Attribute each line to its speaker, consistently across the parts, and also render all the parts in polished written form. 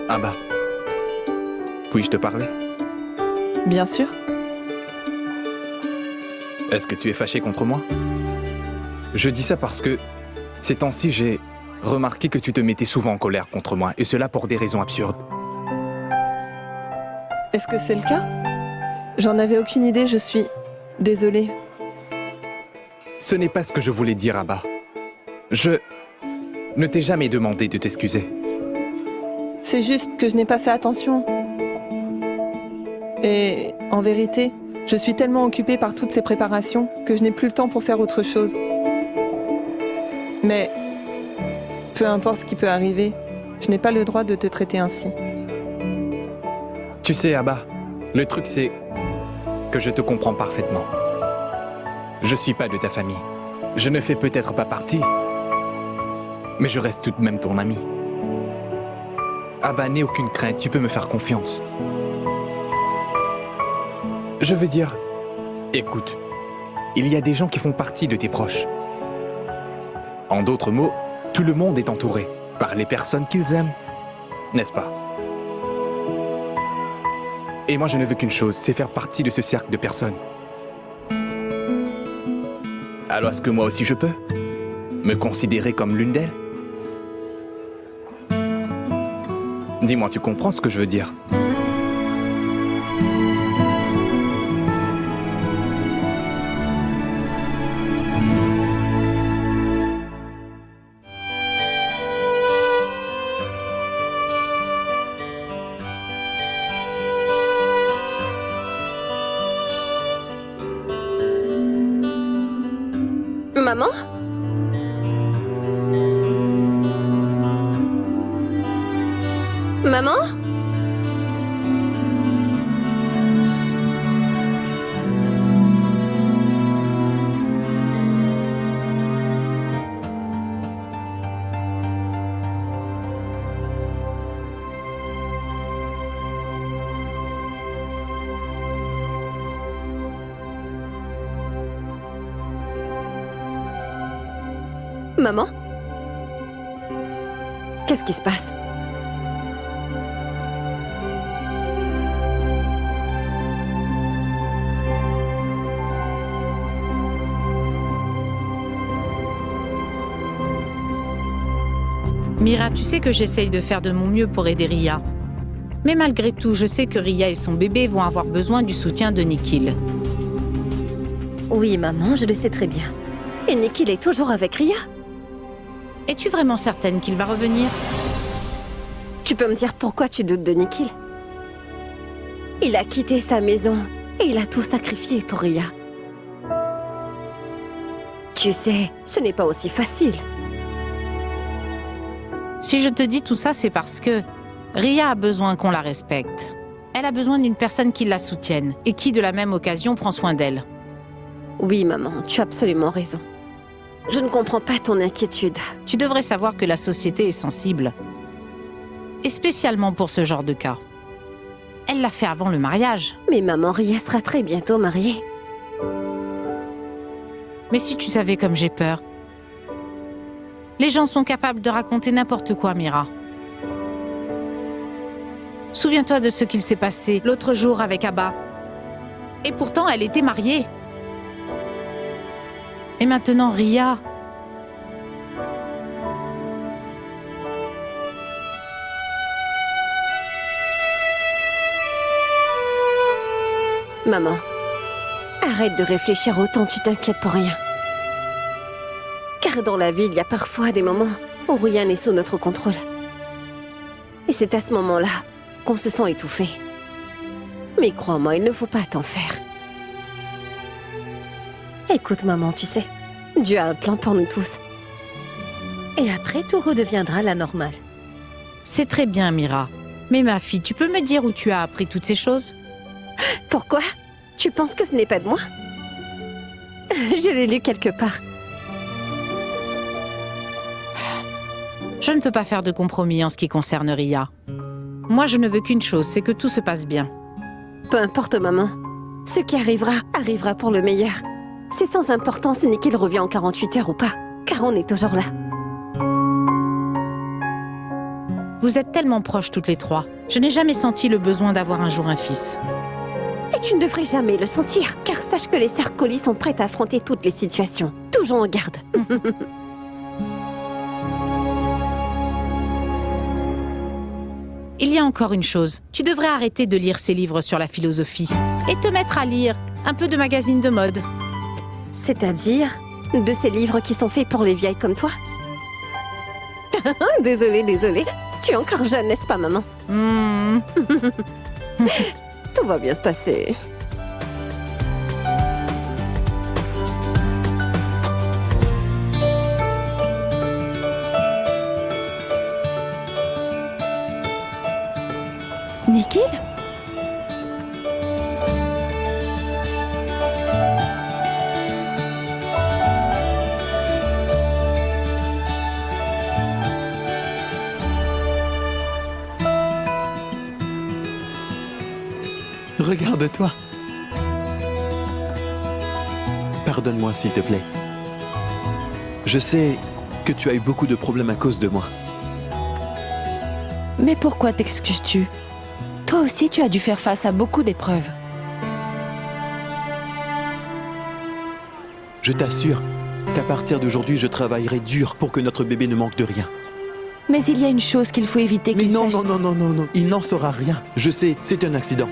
Speaker 1: Abba, puis-je te parler?
Speaker 2: Bien sûr.
Speaker 1: Est-ce que tu es fâché contre moi? Je dis ça parce que, ces temps-ci, j'ai remarqué que tu te mettais souvent en colère contre moi, et cela pour des raisons absurdes.
Speaker 2: Est-ce que c'est le cas? J'en avais aucune idée, je suis désolée.
Speaker 1: Ce n'est pas ce que je voulais dire, Abba. Je ne t'ai jamais demandé de t'excuser.
Speaker 2: C'est juste que je n'ai pas fait attention. Et en vérité, je suis tellement occupée par toutes ces préparations que je n'ai plus le temps pour faire autre chose. Mais peu importe ce qui peut arriver, je n'ai pas le droit de te traiter ainsi.
Speaker 1: Tu sais, Abba, le truc c'est que je te comprends parfaitement. Je suis pas de ta famille. Je ne fais peut-être pas partie, mais je reste tout de même ton ami. Abba, n'aie aucune crainte, tu peux me faire confiance. Je veux dire, écoute, il y a des gens qui font partie de tes proches. En d'autres mots, tout le monde est entouré par les personnes qu'ils aiment, n'est-ce pas? Et moi, je ne veux qu'une chose, c'est faire partie de ce cercle de personnes. Alors, est-ce que moi aussi je peux me considérer comme l'une d'elles? Dis-moi, tu comprends ce que je veux dire?
Speaker 3: Maman? Maman? Maman? Qu'est-ce qui se passe?
Speaker 4: Mira, tu sais que j'essaye de faire de mon mieux pour aider Ria. Mais malgré tout, je sais que Ria et son bébé vont avoir besoin du soutien de Nikhil.
Speaker 3: Oui, maman, je le sais très bien. Et Nikhil est toujours avec Ria?
Speaker 4: Es-tu vraiment certaine qu'il va revenir?
Speaker 3: Tu peux me dire pourquoi tu doutes de Nikhil? Il a quitté sa maison et il a tout sacrifié pour Ria. Tu sais, ce n'est pas aussi facile.
Speaker 4: Si je te dis tout ça, c'est parce que Ria a besoin qu'on la respecte. Elle a besoin d'une personne qui la soutienne et qui, de la même occasion, prend soin d'elle.
Speaker 3: Oui, maman, tu as absolument raison. Je ne comprends pas ton inquiétude.
Speaker 4: Tu devrais savoir que la société est sensible. Et spécialement pour ce genre de cas. Elle l'a fait avant le mariage.
Speaker 3: Mais maman, Ria sera très bientôt mariée.
Speaker 4: Mais si tu savais comme j'ai peur. Les gens sont capables de raconter n'importe quoi, Mira. Souviens-toi de ce qu'il s'est passé l'autre jour avec Abba. Et pourtant, elle était mariée. Et maintenant, Ria...
Speaker 3: Maman, arrête de réfléchir autant, tu t'inquiètes pour rien. Car dans la vie, il y a parfois des moments où rien n'est sous notre contrôle. Et c'est à ce moment-là qu'on se sent étouffé. Mais crois-moi, il ne faut pas t'en faire. Écoute, maman, tu sais, Dieu a un plan pour nous tous. Et après, tout redeviendra la normale.
Speaker 4: C'est très bien, Mira. Mais ma fille, tu peux me dire où tu as appris toutes ces choses?
Speaker 3: Pourquoi? Tu penses que ce n'est pas de moi? Je l'ai lu quelque part.
Speaker 4: Je ne peux pas faire de compromis en ce qui concerne Ria. Moi, je ne veux qu'une chose, c'est que tout se passe bien.
Speaker 3: Peu importe, maman. Ce qui arrivera, arrivera pour le meilleur. C'est sans importance ni qu'il revient en 48 heures ou pas, car on est toujours là.
Speaker 4: Vous êtes tellement proches toutes les trois. Je n'ai jamais senti le besoin d'avoir un jour un fils.
Speaker 3: Et tu ne devrais jamais le sentir, car sache que les sœurs Collie sont prêtes à affronter toutes les situations. Toujours en garde.
Speaker 4: Il y a encore une chose. Tu devrais arrêter de lire ces livres sur la philosophie et te mettre à lire un peu de magazines de mode.
Speaker 3: C'est-à-dire de ces livres qui sont faits pour les vieilles comme toi. Désolée. Tu es encore jeune, n'est-ce pas, maman? Tout va bien se passer.
Speaker 5: Nikhil?
Speaker 6: Regarde-toi. Pardonne-moi, s'il te plaît. Je sais que tu as eu beaucoup de problèmes à cause de moi.
Speaker 5: Mais pourquoi t'excuses-tu? Toi aussi, tu as dû faire face à beaucoup d'épreuves.
Speaker 6: Je t'assure qu'à partir d'aujourd'hui, je travaillerai dur pour que notre bébé ne manque de rien.
Speaker 5: Mais il y a une chose qu'il faut éviter
Speaker 6: Mais
Speaker 5: qu'il
Speaker 6: non,
Speaker 5: sache...
Speaker 6: non, il n'en saura rien. Je sais, c'est un accident.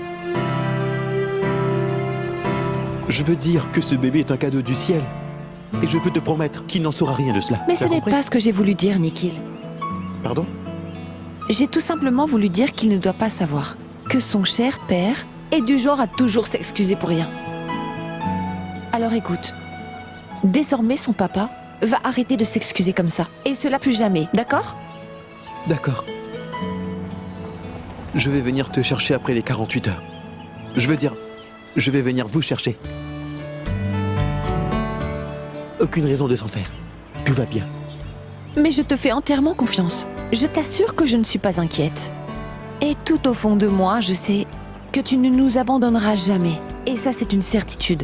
Speaker 6: Je veux dire que ce bébé est un cadeau du ciel. Et je peux te promettre qu'il n'en saura rien de cela.
Speaker 5: Mais ce
Speaker 6: T'as
Speaker 5: n'est
Speaker 6: compris?
Speaker 5: pas ce que j'ai voulu dire, Nikhil.
Speaker 6: Pardon?
Speaker 5: J'ai tout simplement voulu dire qu'il ne doit pas savoir que son cher père est du genre à toujours s'excuser pour rien. Alors écoute, désormais son papa va arrêter de s'excuser comme ça. Et cela plus jamais, d'accord?
Speaker 6: D'accord. Je vais venir te chercher après les 48 heures. Je veux dire, je vais venir vous chercher. Aucune raison de s'en faire. Tout va bien.
Speaker 5: Mais je te fais entièrement confiance. Je t'assure que je ne suis pas inquiète. Et tout au fond de moi, je sais que tu ne nous abandonneras jamais. Et ça, c'est une certitude.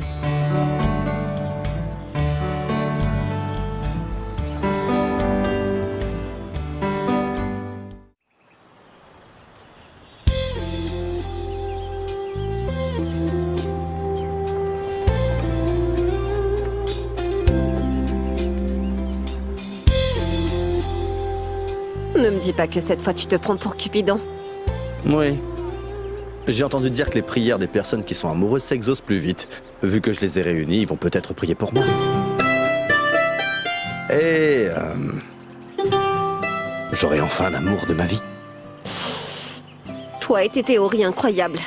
Speaker 3: Ne me dis pas que cette fois tu te prends pour Cupidon.
Speaker 7: Oui. J'ai entendu dire que les prières des personnes qui sont amoureuses s'exaucent plus vite. Vu que je les ai réunis, ils vont peut-être prier pour moi. Et... j'aurai enfin l'amour de ma vie.
Speaker 3: Toi et tes théories incroyables.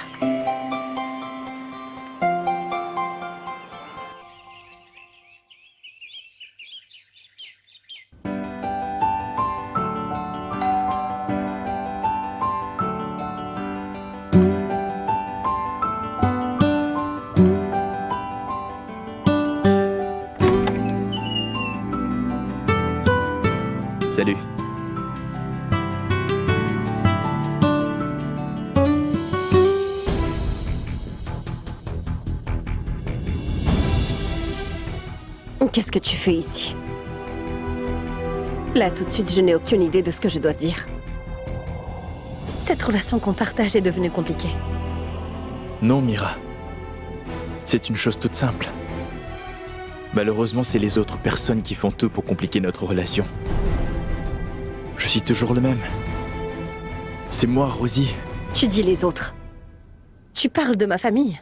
Speaker 1: Salut.
Speaker 3: Qu'est-ce que tu fais ici? Là, tout de suite, je n'ai aucune idée de ce que je dois dire. Cette relation qu'on partage est devenue compliquée.
Speaker 1: Non, Mira. C'est une chose toute simple. Malheureusement, c'est les autres personnes qui font tout pour compliquer notre relation. Je suis toujours le même. C'est moi, Rosie.
Speaker 3: Tu dis les autres. Tu parles de ma famille.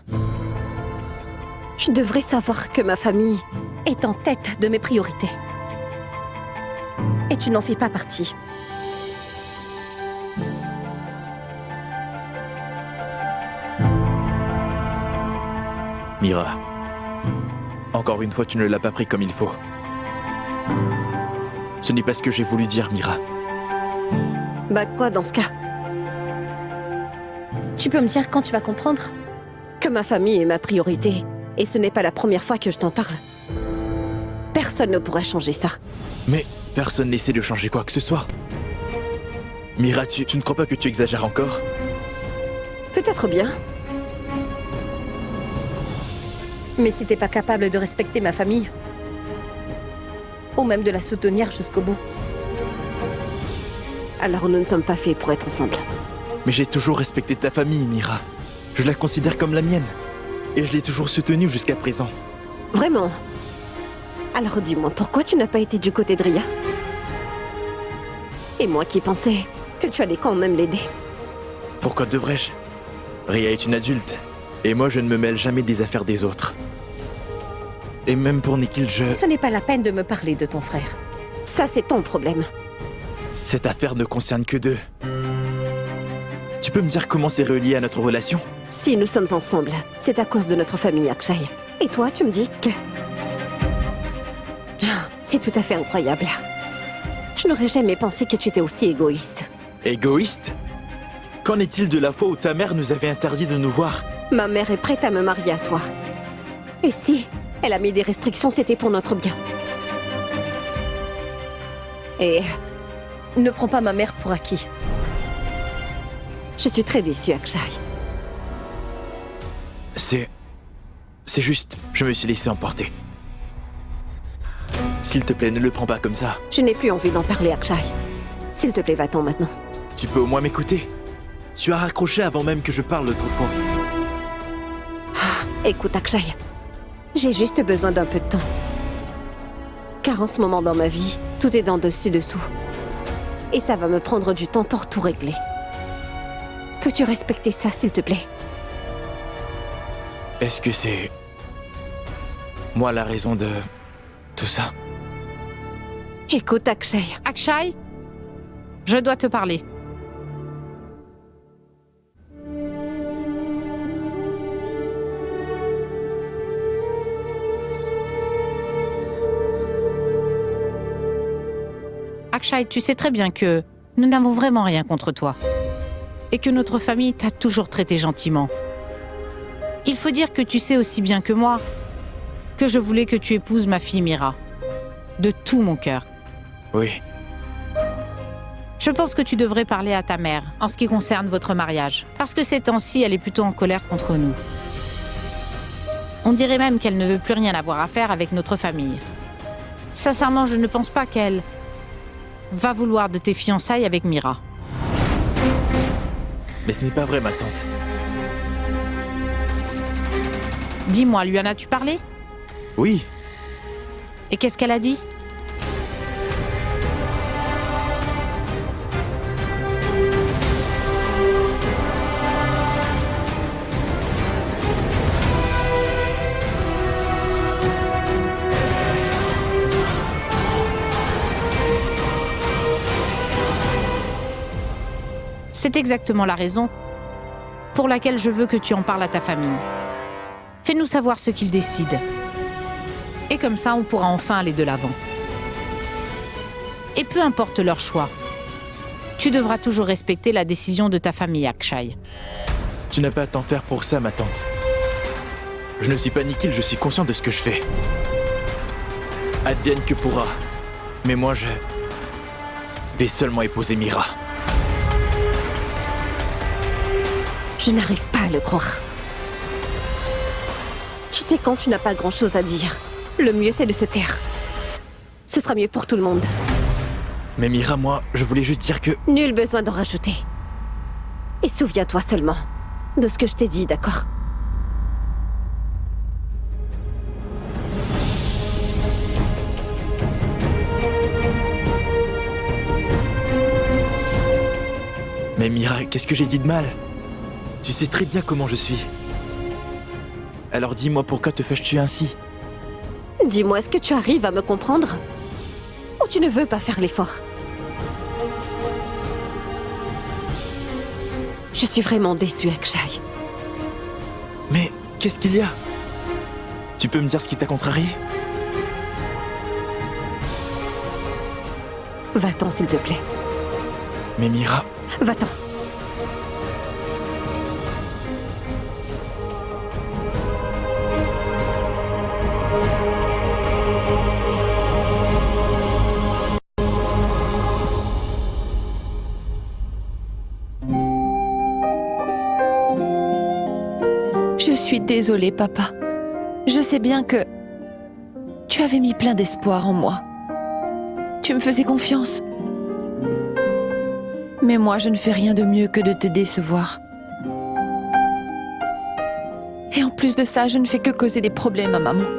Speaker 3: Tu devrais savoir que ma famille est en tête de mes priorités. Et tu n'en fais pas partie.
Speaker 1: Mira. Encore une fois, tu ne l'as pas pris comme il faut. Ce n'est pas ce que j'ai voulu dire, Mira.
Speaker 3: Bah quoi dans ce cas? Tu peux me dire quand tu vas comprendre? Que ma famille est ma priorité. Et ce n'est pas la première fois que je t'en parle. Personne ne pourra changer ça.
Speaker 1: Mais personne n'essaie de changer quoi que ce soit. Mira, tu ne crois pas que tu exagères encore?
Speaker 3: Peut-être bien. Mais si t'es pas capable de respecter ma famille, ou même de la soutenir jusqu'au bout, alors nous ne sommes pas faits pour être ensemble.
Speaker 6: Mais j'ai toujours respecté ta famille, Mira. Je la considère comme la mienne. Et je l'ai toujours soutenue jusqu'à présent.
Speaker 3: Vraiment? Alors dis-moi, pourquoi tu n'as pas été du côté de Ria? Et moi qui pensais que tu allais quand même l'aider.
Speaker 6: Pourquoi devrais-je? Ria est une adulte. Et moi, je ne me mêle jamais des affaires des autres. Et même pour Nikhil,
Speaker 3: Ce n'est pas la peine de me parler de ton frère. Ça, c'est ton problème.
Speaker 6: Cette affaire ne concerne que deux. Tu peux me dire comment c'est relié à notre relation?
Speaker 3: Si nous sommes ensemble, c'est à cause de notre famille, Akshay. Et toi, tu me dis que... Ah, c'est tout à fait incroyable. Je n'aurais jamais pensé que tu étais aussi égoïste.
Speaker 6: Égoïste? Qu'en est-il de la fois où ta mère nous avait interdit de nous voir?
Speaker 3: Ma mère est prête à me marier à toi. Et si elle a mis des restrictions, c'était pour notre bien. Et ne prends pas ma mère pour acquis. Je suis très déçue, Akshay.
Speaker 6: C'est juste, je me suis laissé emporter. S'il te plaît, ne le prends pas comme ça.
Speaker 3: Je n'ai plus envie d'en parler, Akshay. S'il te plaît, va-t'en maintenant.
Speaker 6: Tu peux au moins m'écouter. Tu as raccroché avant même que je parle l'autre fois.
Speaker 3: Écoute, Akshay, j'ai juste besoin d'un peu de temps. Car en ce moment dans ma vie, tout est dans dessus-dessous. Et ça va me prendre du temps pour tout régler. Peux-tu respecter ça, s'il te plaît?
Speaker 6: Est-ce que c'est... moi la raison de... tout ça?
Speaker 3: Écoute, Akshay.
Speaker 4: Akshay, je dois te parler. Akshay, tu sais très bien que nous n'avons vraiment rien contre toi. Et que notre famille t'a toujours traité gentiment. Il faut dire que tu sais aussi bien que moi que je voulais que tu épouses ma fille Mira. De tout mon cœur.
Speaker 6: Oui.
Speaker 4: Je pense que tu devrais parler à ta mère en ce qui concerne votre mariage. Parce que ces temps-ci, elle est plutôt en colère contre nous. On dirait même qu'elle ne veut plus rien avoir à faire avec notre famille. Sincèrement, je ne pense pas qu'elle va vouloir de tes fiançailles avec Mira.
Speaker 6: Mais ce n'est pas vrai, ma tante.
Speaker 4: Dis-moi, lui en as-tu parlé?
Speaker 6: Oui.
Speaker 4: Et qu'est-ce qu'elle a dit? C'est exactement la raison pour laquelle je veux que tu en parles à ta famille. Fais-nous savoir ce qu'ils décident. Et comme ça, on pourra enfin aller de l'avant. Et peu importe leur choix, tu devras toujours respecter la décision de ta famille, Akshay.
Speaker 6: Tu n'as pas à t'en faire pour ça, ma tante. Je ne suis pas Nikhil, je suis conscient de ce que je fais. Advienne que pourra. Mais moi, je vais seulement épouser Mira.
Speaker 3: Je n'arrive pas à le croire. Tu sais, quand tu n'as pas grand-chose à dire, le mieux c'est de se taire. Ce sera mieux pour tout le monde.
Speaker 6: Mais Mira, moi, je voulais juste dire que...
Speaker 3: Nul besoin d'en rajouter. Et souviens-toi seulement de ce que je t'ai dit, d'accord?
Speaker 6: Mais Mira, qu'est-ce que j'ai dit de mal? Tu sais très bien comment je suis. Alors dis-moi, pourquoi te fâches-tu ainsi?
Speaker 3: Dis-moi, est-ce que tu arrives à me comprendre? Ou tu ne veux pas faire l'effort? Je suis vraiment déçue, Akshay.
Speaker 6: Mais qu'est-ce qu'il y a? Tu peux me dire ce qui t'a contrarié?
Speaker 3: Va-t'en, s'il te plaît.
Speaker 6: Mais Mira...
Speaker 3: Va-t'en.
Speaker 5: Je suis désolée, papa. Je sais bien que tu avais mis plein d'espoir en moi. Tu me faisais confiance. Mais moi, je ne fais rien de mieux que de te décevoir. Et en plus de ça, je ne fais que causer des problèmes à maman.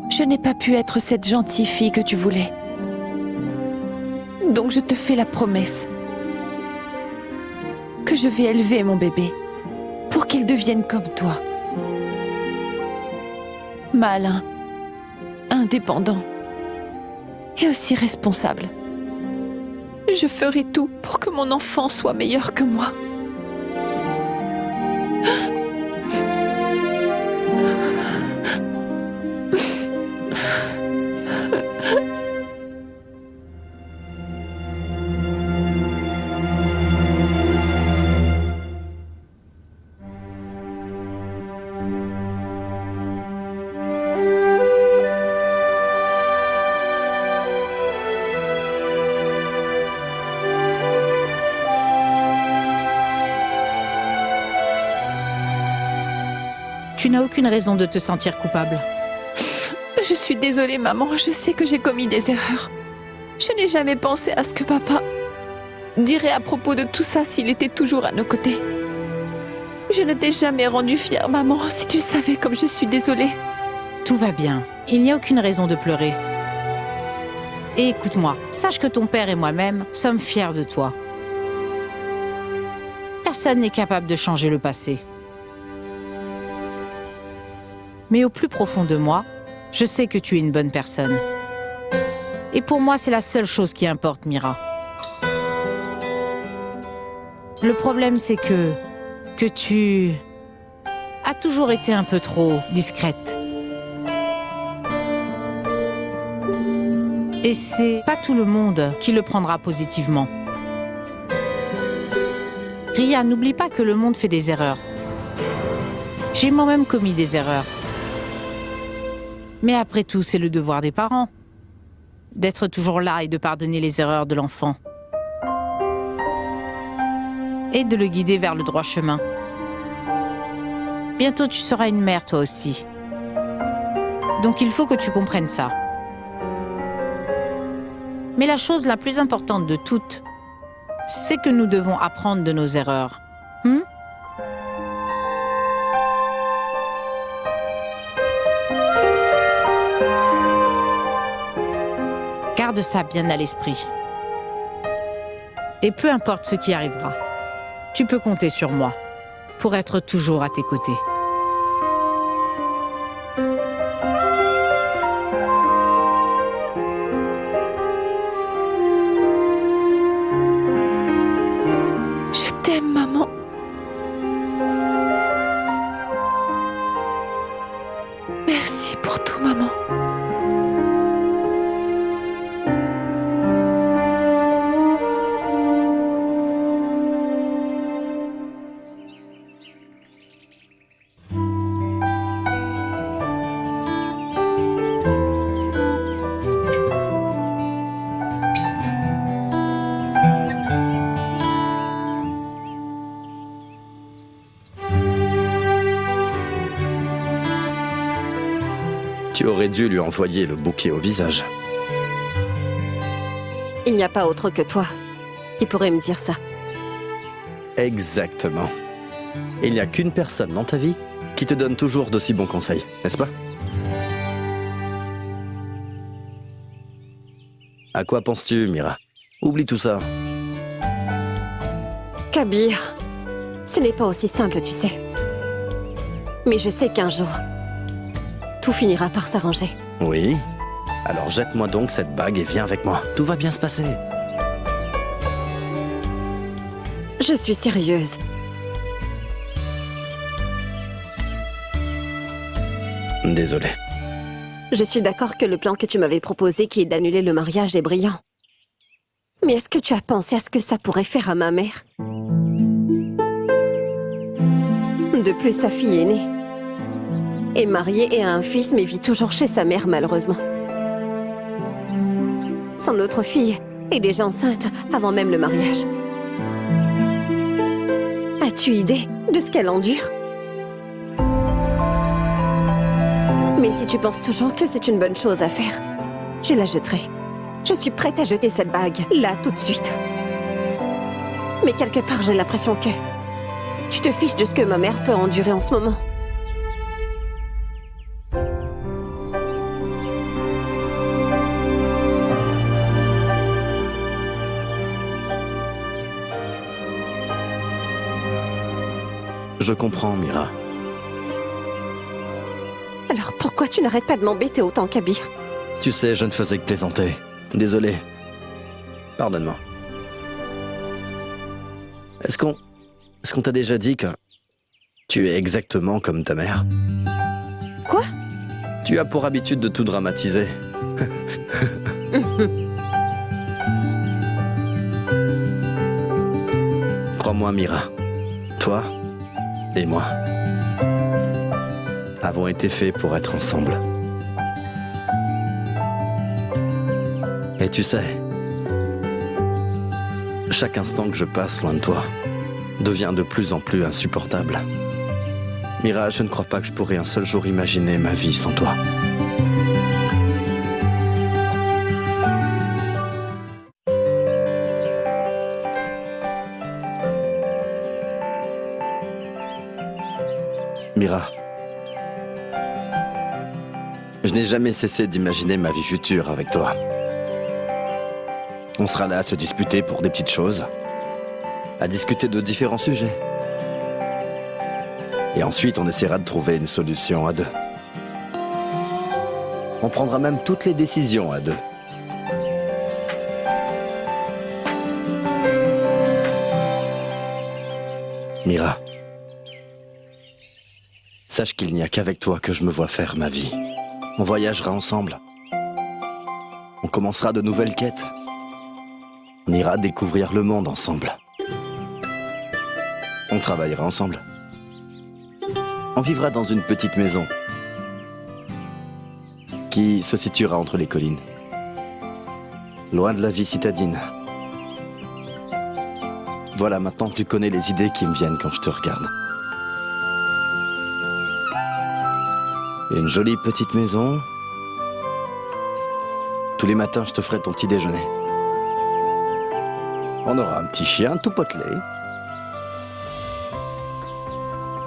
Speaker 5: Je n'ai pas pu être cette gentille fille que tu voulais. Donc je te fais la promesse que je vais élever mon bébé pour qu'il devienne comme toi. Malin, indépendant et aussi responsable. Je ferai tout pour que mon enfant soit meilleur que moi.
Speaker 4: Tu n'as aucune raison de te sentir coupable.
Speaker 5: Je suis désolée, maman. Je sais que j'ai commis des erreurs. Je n'ai jamais pensé à ce que papa dirait à propos de tout ça s'il était toujours à nos côtés. Je ne t'ai jamais rendue fière, maman. Si tu savais comme je suis désolée.
Speaker 4: Tout va bien. Il n'y a aucune raison de pleurer. Et écoute-moi, sache que ton père et moi-même sommes fiers de toi. Personne n'est capable de changer le passé. Mais au plus profond de moi, je sais que tu es une bonne personne. Et pour moi, c'est la seule chose qui importe, Mira. Le problème, c'est que tu as toujours été un peu trop discrète. Et c'est pas tout le monde qui le prendra positivement. Ria, n'oublie pas que le monde fait des erreurs. J'ai moi-même commis des erreurs. Mais après tout, c'est le devoir des parents. D'être toujours là et de pardonner les erreurs de l'enfant. Et de le guider vers le droit chemin. Bientôt, tu seras une mère, toi aussi. Donc il faut que tu comprennes ça. Mais la chose la plus importante de toutes, c'est que nous devons apprendre de nos erreurs. Garde ça bien à l'esprit. Et peu importe ce qui arrivera, tu peux compter sur moi pour être toujours à tes côtés.
Speaker 5: Je t'aime, maman. Merci pour tout, maman.
Speaker 7: Tu aurais dû lui envoyer le bouquet au visage.
Speaker 3: Il n'y a pas autre que toi qui pourrait me dire ça.
Speaker 7: Exactement. Il n'y a qu'une personne dans ta vie qui te donne toujours d'aussi bons conseils, n'est-ce pas? À quoi penses-tu, Mira? Oublie tout ça.
Speaker 3: Kabir, ce n'est pas aussi simple, tu sais. Mais je sais qu'un jour, tout finira par s'arranger.
Speaker 7: Oui. Alors jette-moi donc cette bague et viens avec moi. Tout va bien se passer.
Speaker 3: Je suis sérieuse.
Speaker 7: Désolé.
Speaker 3: Je suis d'accord que le plan que tu m'avais proposé, qui est d'annuler le mariage, est brillant. Mais est-ce que tu as pensé à ce que ça pourrait faire à ma mère? De plus, sa fille aînée est mariée et a un fils, mais vit toujours chez sa mère, malheureusement. Son autre fille est déjà enceinte avant même le mariage. As-tu idée de ce qu'elle endure? Et si tu penses toujours que c'est une bonne chose à faire, je la jetterai. Je suis prête à jeter cette bague, là, tout de suite. Mais quelque part, j'ai l'impression que tu te fiches de ce que ma mère peut endurer en ce moment.
Speaker 7: Je comprends, Mira.
Speaker 3: Alors pourquoi tu n'arrêtes pas de m'embêter autant, Kabir?
Speaker 7: Tu sais, je ne faisais que plaisanter. Désolé. Pardonne-moi. Est-ce qu'on t'a déjà dit que tu es exactement comme ta mère?
Speaker 3: Quoi?
Speaker 7: Tu as pour habitude de tout dramatiser. Crois-moi, Mira. Toi et moi avons été faits pour être ensemble. Et tu sais, chaque instant que je passe loin de toi devient de plus en plus insupportable. Mira, je ne crois pas que je pourrais un seul jour imaginer ma vie sans toi. Mira, je n'ai jamais cessé d'imaginer ma vie future avec toi. On sera là à se disputer pour des petites choses, à discuter de différents sujets. Et ensuite, on essaiera de trouver une solution à deux. On prendra même toutes les décisions à deux. Mira, sache qu'il n'y a qu'avec toi que je me vois faire ma vie. On voyagera ensemble. On commencera de nouvelles quêtes. On ira découvrir le monde ensemble. On travaillera ensemble. On vivra dans une petite maison qui se situera entre les collines, loin de la vie citadine. Voilà, maintenant tu connais les idées qui me viennent quand je te regarde. Une jolie petite maison. Tous les matins, je te ferai ton petit déjeuner. On aura un petit chien tout potelé.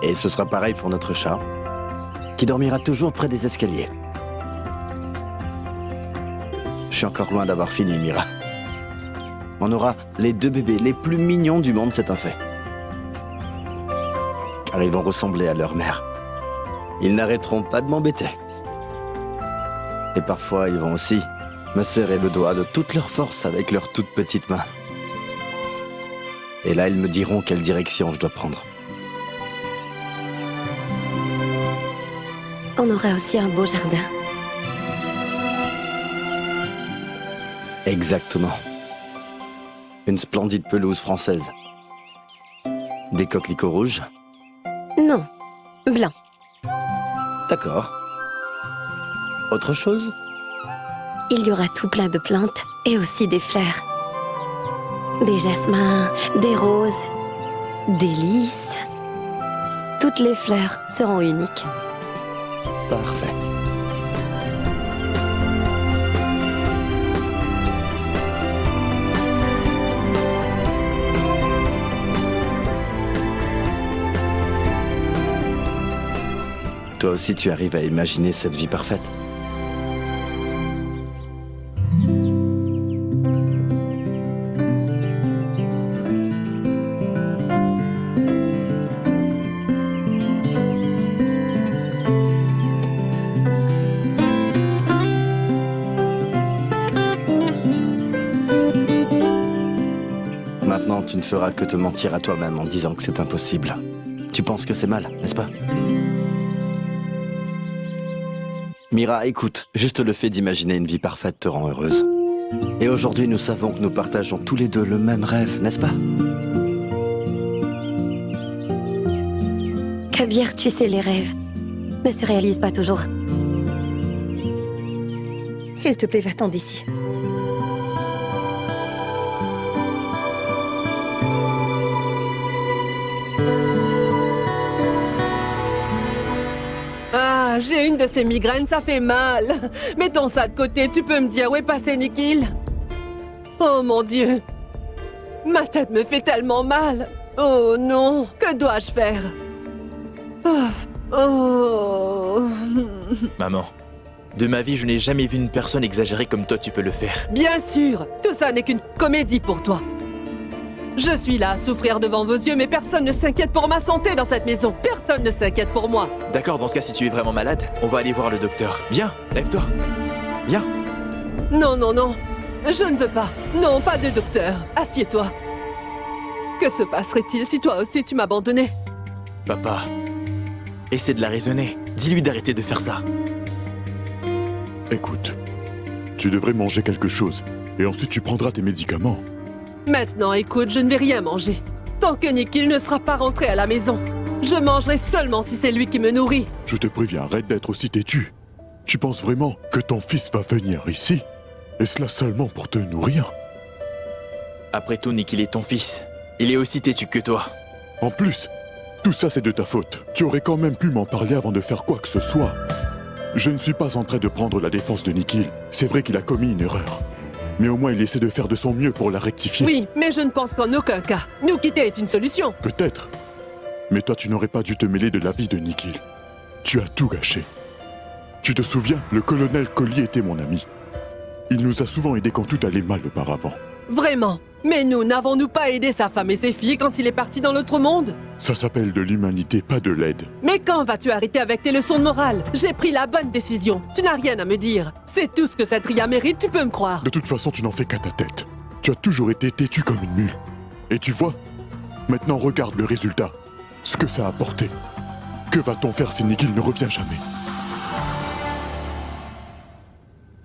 Speaker 7: Et ce sera pareil pour notre chat, qui dormira toujours près des escaliers. Je suis encore loin d'avoir fini, Mira. On aura les 2 bébés les plus mignons du monde, c'est un fait. Car ils vont ressembler à leur mère. Ils n'arrêteront pas de m'embêter. Et parfois, ils vont aussi me serrer le doigt de toute leur force avec leurs toutes petites mains. Et là, ils me diront quelle direction je dois prendre.
Speaker 3: On aura aussi un beau jardin.
Speaker 7: Exactement. Une splendide pelouse française. Des coquelicots rouges.
Speaker 3: Non, blanc.
Speaker 7: D'accord. Autre chose?
Speaker 3: Il y aura tout plein de plantes et aussi des fleurs. Des jasmins, des roses, des lys. Toutes les fleurs seront uniques.
Speaker 7: Parfait. Toi aussi, tu arrives à imaginer cette vie parfaite. Maintenant, tu ne feras que te mentir à toi-même en disant que c'est impossible. Tu penses que c'est mal, n'est-ce pas? Mira, écoute, juste le fait d'imaginer une vie parfaite te rend heureuse. Et aujourd'hui, nous savons que nous partageons tous les deux le même rêve, n'est-ce pas?
Speaker 3: Kabir, tu sais, les rêves ne se réalisent pas toujours. S'il te plaît, va-t'en d'ici.
Speaker 2: Ah,
Speaker 8: j'ai une de ces migraines, ça fait mal. Mettons ça de côté, tu peux me dire où est passé Nikhil? Oh mon Dieu. Ma tête me fait tellement mal. Oh non, que dois-je faire? Oh.
Speaker 6: Maman, de ma vie, je n'ai jamais vu une personne exagérer comme toi tu peux le faire.
Speaker 8: Bien sûr, tout ça n'est qu'une comédie pour toi. Je suis là à souffrir devant vos yeux, mais personne ne s'inquiète pour ma santé dans cette maison. Personne ne s'inquiète pour moi.
Speaker 6: D'accord, dans ce cas, si tu es vraiment malade, on va aller voir le docteur. Viens, lève-toi. Viens.
Speaker 8: Non, non, non. Je ne veux pas. Non, pas de docteur. Assieds-toi. Que se passerait-il si toi aussi tu m'abandonnais?
Speaker 6: Papa, essaie de la raisonner. Dis-lui d'arrêter de faire ça.
Speaker 9: Écoute, tu devrais manger quelque chose, et ensuite tu prendras tes médicaments.
Speaker 8: Maintenant, écoute, je ne vais rien manger. Tant que Nikhil ne sera pas rentré à la maison. Je mangerai seulement si c'est lui qui me nourrit.
Speaker 9: Je te préviens, arrête d'être aussi têtu. Tu penses vraiment que ton fils va venir ici? Et cela seulement pour te nourrir?
Speaker 6: Après tout, Nikhil est ton fils. Il est aussi têtu que toi.
Speaker 9: En plus, tout ça c'est de ta faute. Tu aurais quand même pu m'en parler avant de faire quoi que ce soit. Je ne suis pas en train de prendre la défense de Nikhil. C'est vrai qu'il a commis une erreur. Mais au moins il essaie de faire de son mieux pour la rectifier.
Speaker 8: Oui, mais je ne pense qu'en aucun cas. Nous quitter est une solution.
Speaker 9: Peut-être. Mais toi tu n'aurais pas dû te mêler de la vie de Nikhil. Tu as tout gâché. Tu te souviens, le colonel Collier était mon ami. Il nous a souvent aidés quand tout allait mal auparavant.
Speaker 8: Vraiment. Mais nous, n'avons-nous pas aidé sa femme et ses filles quand il est parti dans l'autre monde?
Speaker 9: Ça s'appelle de l'humanité, pas de l'aide.
Speaker 8: Mais quand vas-tu arrêter avec tes leçons de morale? J'ai pris la bonne décision. Tu n'as rien à me dire. C'est tout ce que cette Ria mérite, tu peux me croire.
Speaker 9: De toute façon, tu n'en fais qu'à ta tête. Tu as toujours été têtu comme une mule. Et tu vois, maintenant regarde le résultat. Ce que ça a apporté. Que va-t-on faire si Nikhil ne revient jamais?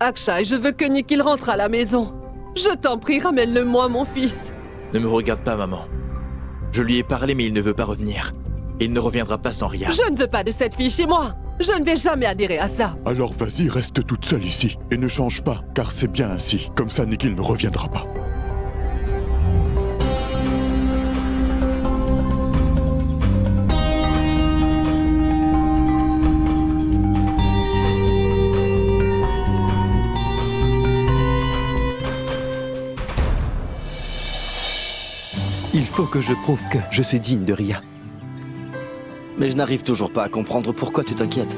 Speaker 8: Akshay, je veux que Nikhil rentre à la maison. Je t'en prie, ramène-le-moi, mon fils.
Speaker 6: Ne me regarde pas, maman. Je lui ai parlé, mais il ne veut pas revenir. Et il ne reviendra pas sans Ria.
Speaker 8: Je ne veux pas de cette fille chez moi. Je ne vais jamais adhérer à ça.
Speaker 9: Alors vas-y, reste toute seule ici. Et ne change pas, car c'est bien ainsi. Comme ça, Nikhil ne reviendra pas.
Speaker 10: Il faut que je prouve que je suis digne de Ria.
Speaker 7: Mais je n'arrive toujours pas à comprendre pourquoi tu t'inquiètes.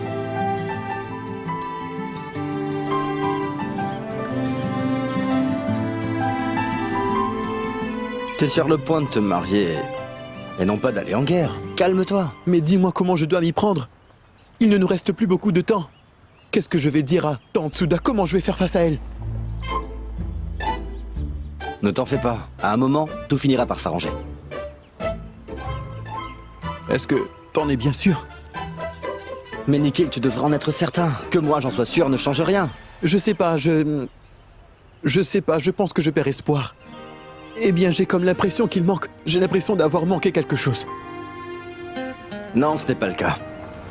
Speaker 7: T'es sur le point de te marier et non pas d'aller en guerre. Calme-toi.
Speaker 10: Mais dis-moi comment je dois m'y prendre. Il ne nous reste plus beaucoup de temps. Qu'est-ce que je vais dire à Tante Souda? Comment je vais faire face à elle?
Speaker 7: Ne t'en fais pas. À un moment, tout finira par s'arranger.
Speaker 10: Est-ce que t'en es bien sûr?
Speaker 7: Mais Nikhil, tu devrais en être certain. Que moi j'en sois sûr ne change rien.
Speaker 10: Je sais pas, je sais pas, je pense que je perds espoir. Eh bien, j'ai comme l'impression qu'il manque. J'ai l'impression d'avoir manqué quelque chose.
Speaker 7: Non, ce n'est pas le cas.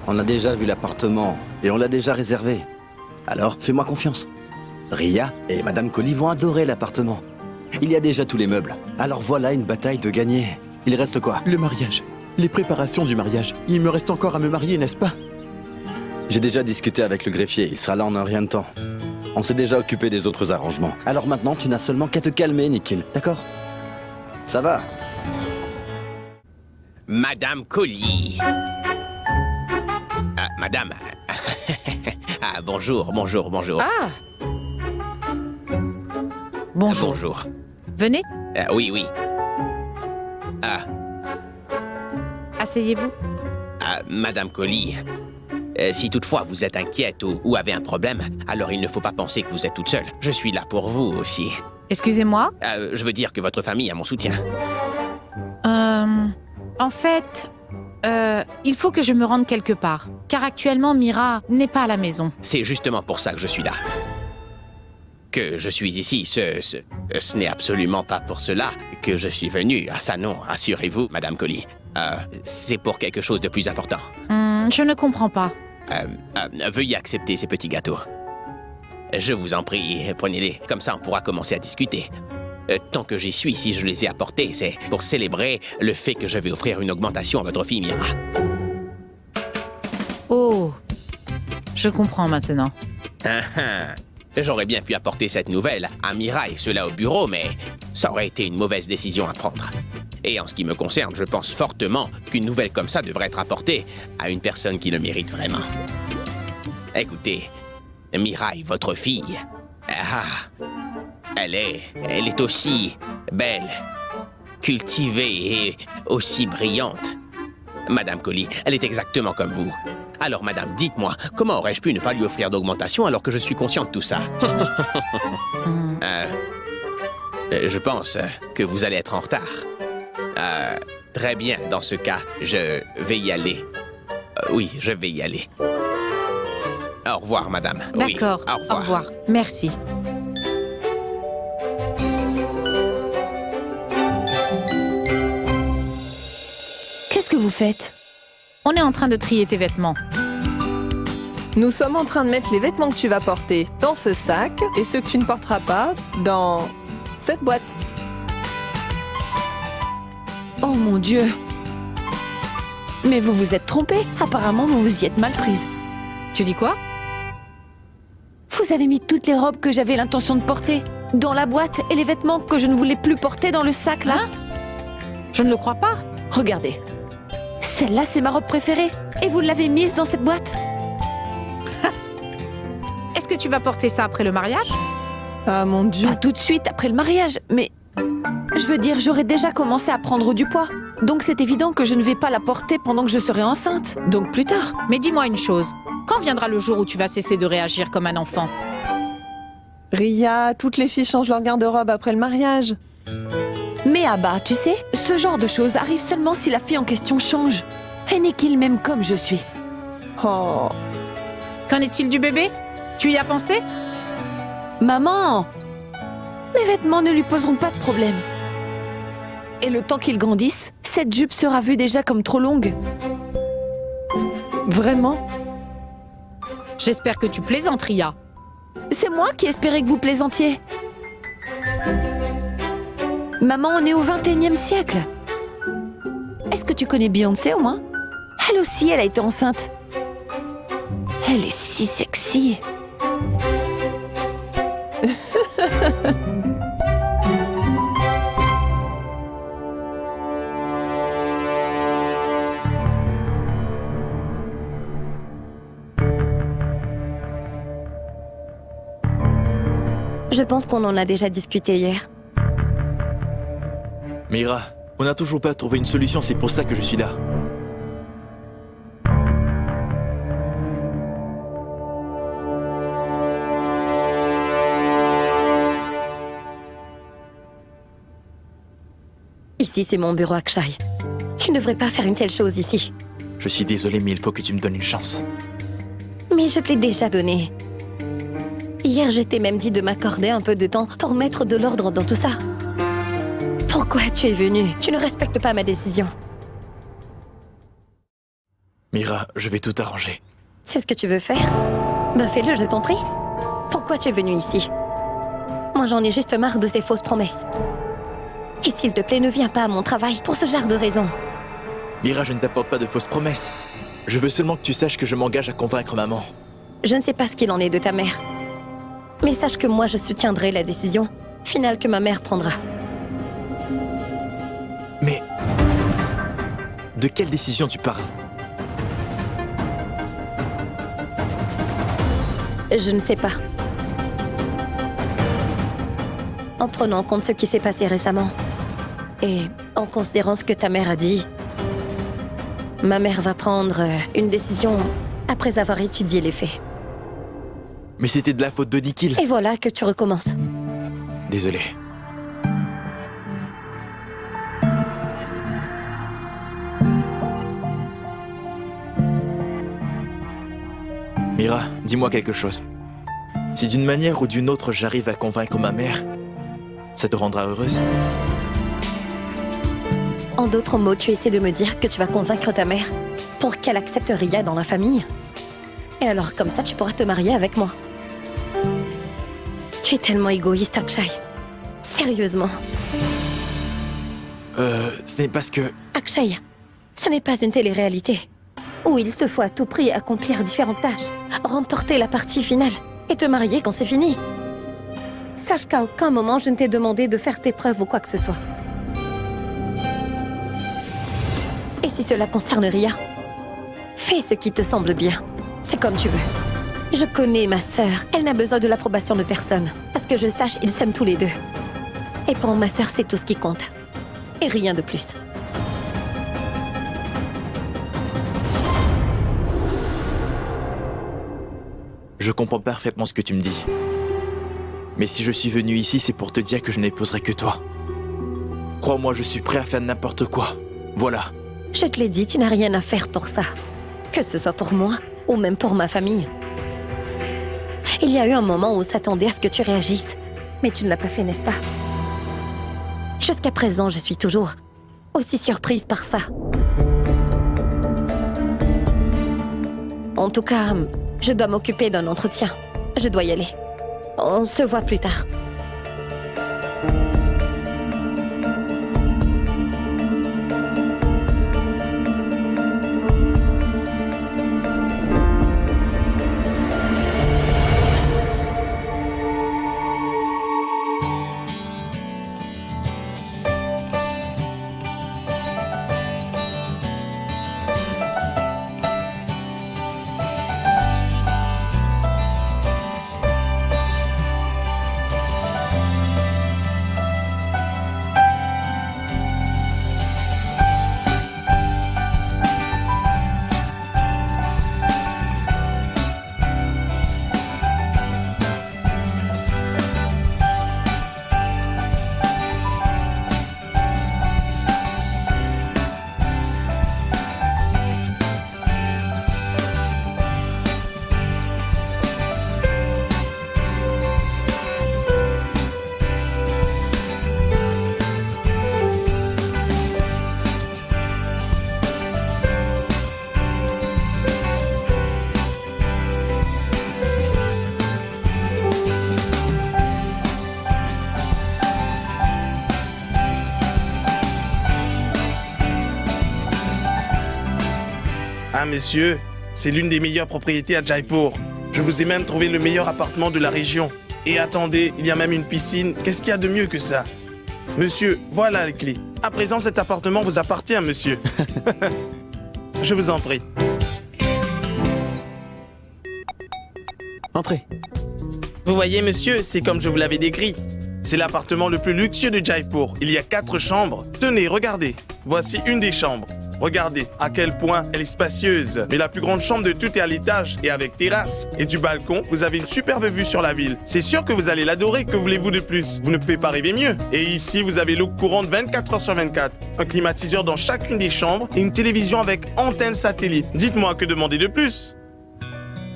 Speaker 7: On a déjà vu l'appartement et on l'a déjà réservé. Alors, fais-moi confiance. Ria et Madame Colli vont adorer l'appartement. Il y a déjà tous les meubles. Alors voilà une bataille de gagner. Il reste quoi?
Speaker 10: Le mariage. Les préparations du mariage. Il me reste encore à me marier, n'est-ce pas?
Speaker 7: J'ai déjà discuté avec le greffier. Il sera là en un rien de temps. On s'est déjà occupé des autres arrangements. Alors maintenant, tu n'as seulement qu'à te calmer, Nikhil. D'accord? Ça va?
Speaker 11: Madame Colli. Ah, madame. Ah, bonjour, bonjour, bonjour.
Speaker 3: Ah,
Speaker 4: Bonjour.
Speaker 11: Bonjour.
Speaker 4: Venez,
Speaker 11: Oui, oui. Ah,
Speaker 4: asseyez-vous.
Speaker 11: Madame Colli. Si toutefois vous êtes inquiète ou avez un problème, alors il ne faut pas penser que vous êtes toute seule. Je suis là pour vous aussi.
Speaker 4: Excusez-moi.
Speaker 11: Je veux dire que votre famille a mon soutien.
Speaker 4: En fait, il faut que je me rende quelque part. Car actuellement, Mira n'est pas à la maison.
Speaker 11: C'est justement pour ça que je suis là. Que je suis ici, ce n'est absolument pas pour cela que je suis venu. Ah ça non, assurez-vous, Madame Colli. C'est pour quelque chose de plus important.
Speaker 4: Je ne comprends pas.
Speaker 11: Veuillez accepter ces petits gâteaux. Je vous en prie, prenez-les. Comme ça, on pourra commencer à discuter. Tant que j'y suis, si je les ai apportés, c'est pour célébrer le fait que je vais offrir une augmentation à votre fille Mira.
Speaker 4: Oh, Je comprends maintenant.
Speaker 11: J'aurais bien pu apporter cette nouvelle à Mira et cela au bureau, mais ça aurait été une mauvaise décision à prendre. Et en ce qui me concerne, je pense fortement qu'une nouvelle comme ça devrait être apportée à une personne qui le mérite vraiment. Écoutez, Miraille, votre fille, elle est aussi belle, cultivée et aussi brillante. Madame Collie, elle est exactement comme vous. Alors, madame, dites-moi, comment aurais-je pu ne pas lui offrir d'augmentation alors que je suis conscient de tout ça? Je pense que vous allez être en retard. Très bien, dans ce cas, je vais y aller. Oui, je vais y aller. Au revoir, madame.
Speaker 4: D'accord,
Speaker 11: oui, au revoir.
Speaker 4: Merci.
Speaker 5: Qu'est-ce que vous faites?
Speaker 4: On est en train de trier tes vêtements.
Speaker 2: Nous sommes en train de mettre les vêtements que tu vas porter dans ce sac et ceux que tu ne porteras pas dans cette boîte.
Speaker 5: Oh mon Dieu! Mais vous vous êtes trompé. Apparemment, vous vous y êtes mal prise.
Speaker 4: Tu dis quoi?
Speaker 5: Vous avez mis toutes les robes que j'avais l'intention de porter dans la boîte et les vêtements que je ne voulais plus porter dans le sac, là.
Speaker 4: Je ne le crois pas.
Speaker 5: Regardez. Celle-là, c'est ma robe préférée. Et vous l'avez mise dans cette boîte?
Speaker 4: Est-ce que tu vas porter ça après le mariage?
Speaker 2: Ah mon Dieu.
Speaker 5: Pas tout de suite après le mariage, mais... Je veux dire, j'aurais déjà commencé à prendre du poids. Donc c'est évident que je ne vais pas la porter pendant que je serai enceinte. Donc plus tard.
Speaker 4: Mais dis-moi une chose. Quand viendra le jour où tu vas cesser de réagir comme un enfant?
Speaker 2: Ria, toutes les filles changent leur garde-robe après le mariage.
Speaker 5: Mais Abba, tu sais, ce genre de choses arrive seulement si la fille en question change. Et Nikhil m'aime comme je suis.
Speaker 2: Oh.
Speaker 4: Qu'en est-il du bébé? Tu y as pensé?
Speaker 5: Maman! Mes vêtements ne lui poseront pas de problème. Et le temps qu'il grandisse, cette jupe sera vue déjà comme trop longue.
Speaker 2: Vraiment?
Speaker 4: J'espère que tu plaisantes, Ria.
Speaker 5: C'est moi qui espérais que vous plaisantiez. Maman, on est au XXIe siècle. Est-ce que tu connais Beyoncé au moins? Elle aussi, elle a été enceinte. Elle est si sexy.
Speaker 3: Je pense qu'on en a déjà discuté hier.
Speaker 6: Mira, on n'a toujours pas trouvé une solution, c'est pour ça que je suis là.
Speaker 3: Ici, c'est mon bureau, Akshay. Tu ne devrais pas faire une telle chose ici.
Speaker 6: Je suis désolé, mais il faut que tu me donnes une chance.
Speaker 3: Mais je te l'ai déjà donné. Hier, je t'ai même dit de m'accorder un peu de temps pour mettre de l'ordre dans tout ça. Pourquoi tu es venu? Tu ne respectes pas ma décision.
Speaker 6: Mira, je vais tout arranger.
Speaker 3: C'est ce que tu veux faire? Bah fais-le, je t'en prie. Pourquoi tu es venu ici? Moi, j'en ai juste marre de ces fausses promesses. Et s'il te plaît, ne viens pas à mon travail pour ce genre de raisons.
Speaker 6: Mira, je ne t'apporte pas de fausses promesses. Je veux seulement que tu saches que je m'engage à convaincre maman.
Speaker 3: Je ne sais pas ce qu'il en est de ta mère. Mais sache que moi, je soutiendrai la décision finale que ma mère prendra.
Speaker 6: Mais... de quelle décision tu parles?
Speaker 3: Je ne sais pas. En prenant en compte ce qui s'est passé récemment, et en considérant ce que ta mère a dit, ma mère va prendre une décision après avoir étudié les faits.
Speaker 6: Mais c'était de la faute de Nikhil.
Speaker 3: Et voilà que tu recommences.
Speaker 6: Désolé. Mira, dis-moi quelque chose. Si d'une manière ou d'une autre j'arrive à convaincre ma mère, ça te rendra heureuse?
Speaker 3: En d'autres mots, tu essaies de me dire que tu vas convaincre ta mère pour qu'elle accepte Ria dans la famille. Et alors, comme ça, tu pourras te marier avec moi. Tu es tellement égoïste, Akshay. Sérieusement.
Speaker 6: Ce n'est parce que...
Speaker 3: Akshay, ce n'est pas une télé-réalité. où il te faut à tout prix accomplir différentes tâches, remporter la partie finale et te marier quand c'est fini. Sache qu'à aucun moment je ne t'ai demandé de faire tes preuves ou quoi que ce soit. Et si cela concerne Ria, fais ce qui te semble bien. C'est comme tu veux. Je connais ma sœur. Elle n'a besoin de l'approbation de personne. Parce que je sache, ils s'aiment tous les deux. Et pour ma sœur, c'est tout ce qui compte. Et rien de plus.
Speaker 6: Je comprends parfaitement ce que tu me dis. Mais si je suis venu ici, c'est pour te dire que je n'épouserai que toi. Crois-moi, je suis prêt à faire n'importe quoi. Voilà.
Speaker 3: Je te l'ai dit, tu n'as rien à faire pour ça. Que ce soit pour moi, ou même pour ma famille. Il y a eu un moment où on s'attendait à ce que tu réagisses. Mais tu ne l'as pas fait, n'est-ce pas? Jusqu'à présent, je suis toujours aussi surprise par ça. En tout cas, je dois m'occuper d'un entretien. Je dois y aller. On se voit plus tard.
Speaker 12: Ah, monsieur, c'est l'une des meilleures propriétés à Jaipur. Je vous ai même trouvé le meilleur appartement de la région. Et attendez, il y a même une piscine. Qu'est-ce qu'il y a de mieux que ça? Monsieur, voilà les clés. À présent, cet appartement vous appartient, monsieur. Je vous en prie.
Speaker 10: Entrez.
Speaker 12: Vous voyez, monsieur, c'est comme je vous l'avais décrit. C'est l'appartement le plus luxueux de Jaipur. Il y a 4 chambres. Tenez, regardez. Voici une des chambres. Regardez à quel point elle est spacieuse. Mais la plus grande chambre de tout est à l'étage et avec terrasse. Et du balcon, vous avez une superbe vue sur la ville. C'est sûr que vous allez l'adorer. Que voulez-vous de plus? Vous ne pouvez pas rêver mieux. Et ici, vous avez l'eau courante 24 heures sur 24. Un climatiseur dans chacune des chambres et une télévision avec antenne satellite. Dites-moi, que demander de plus?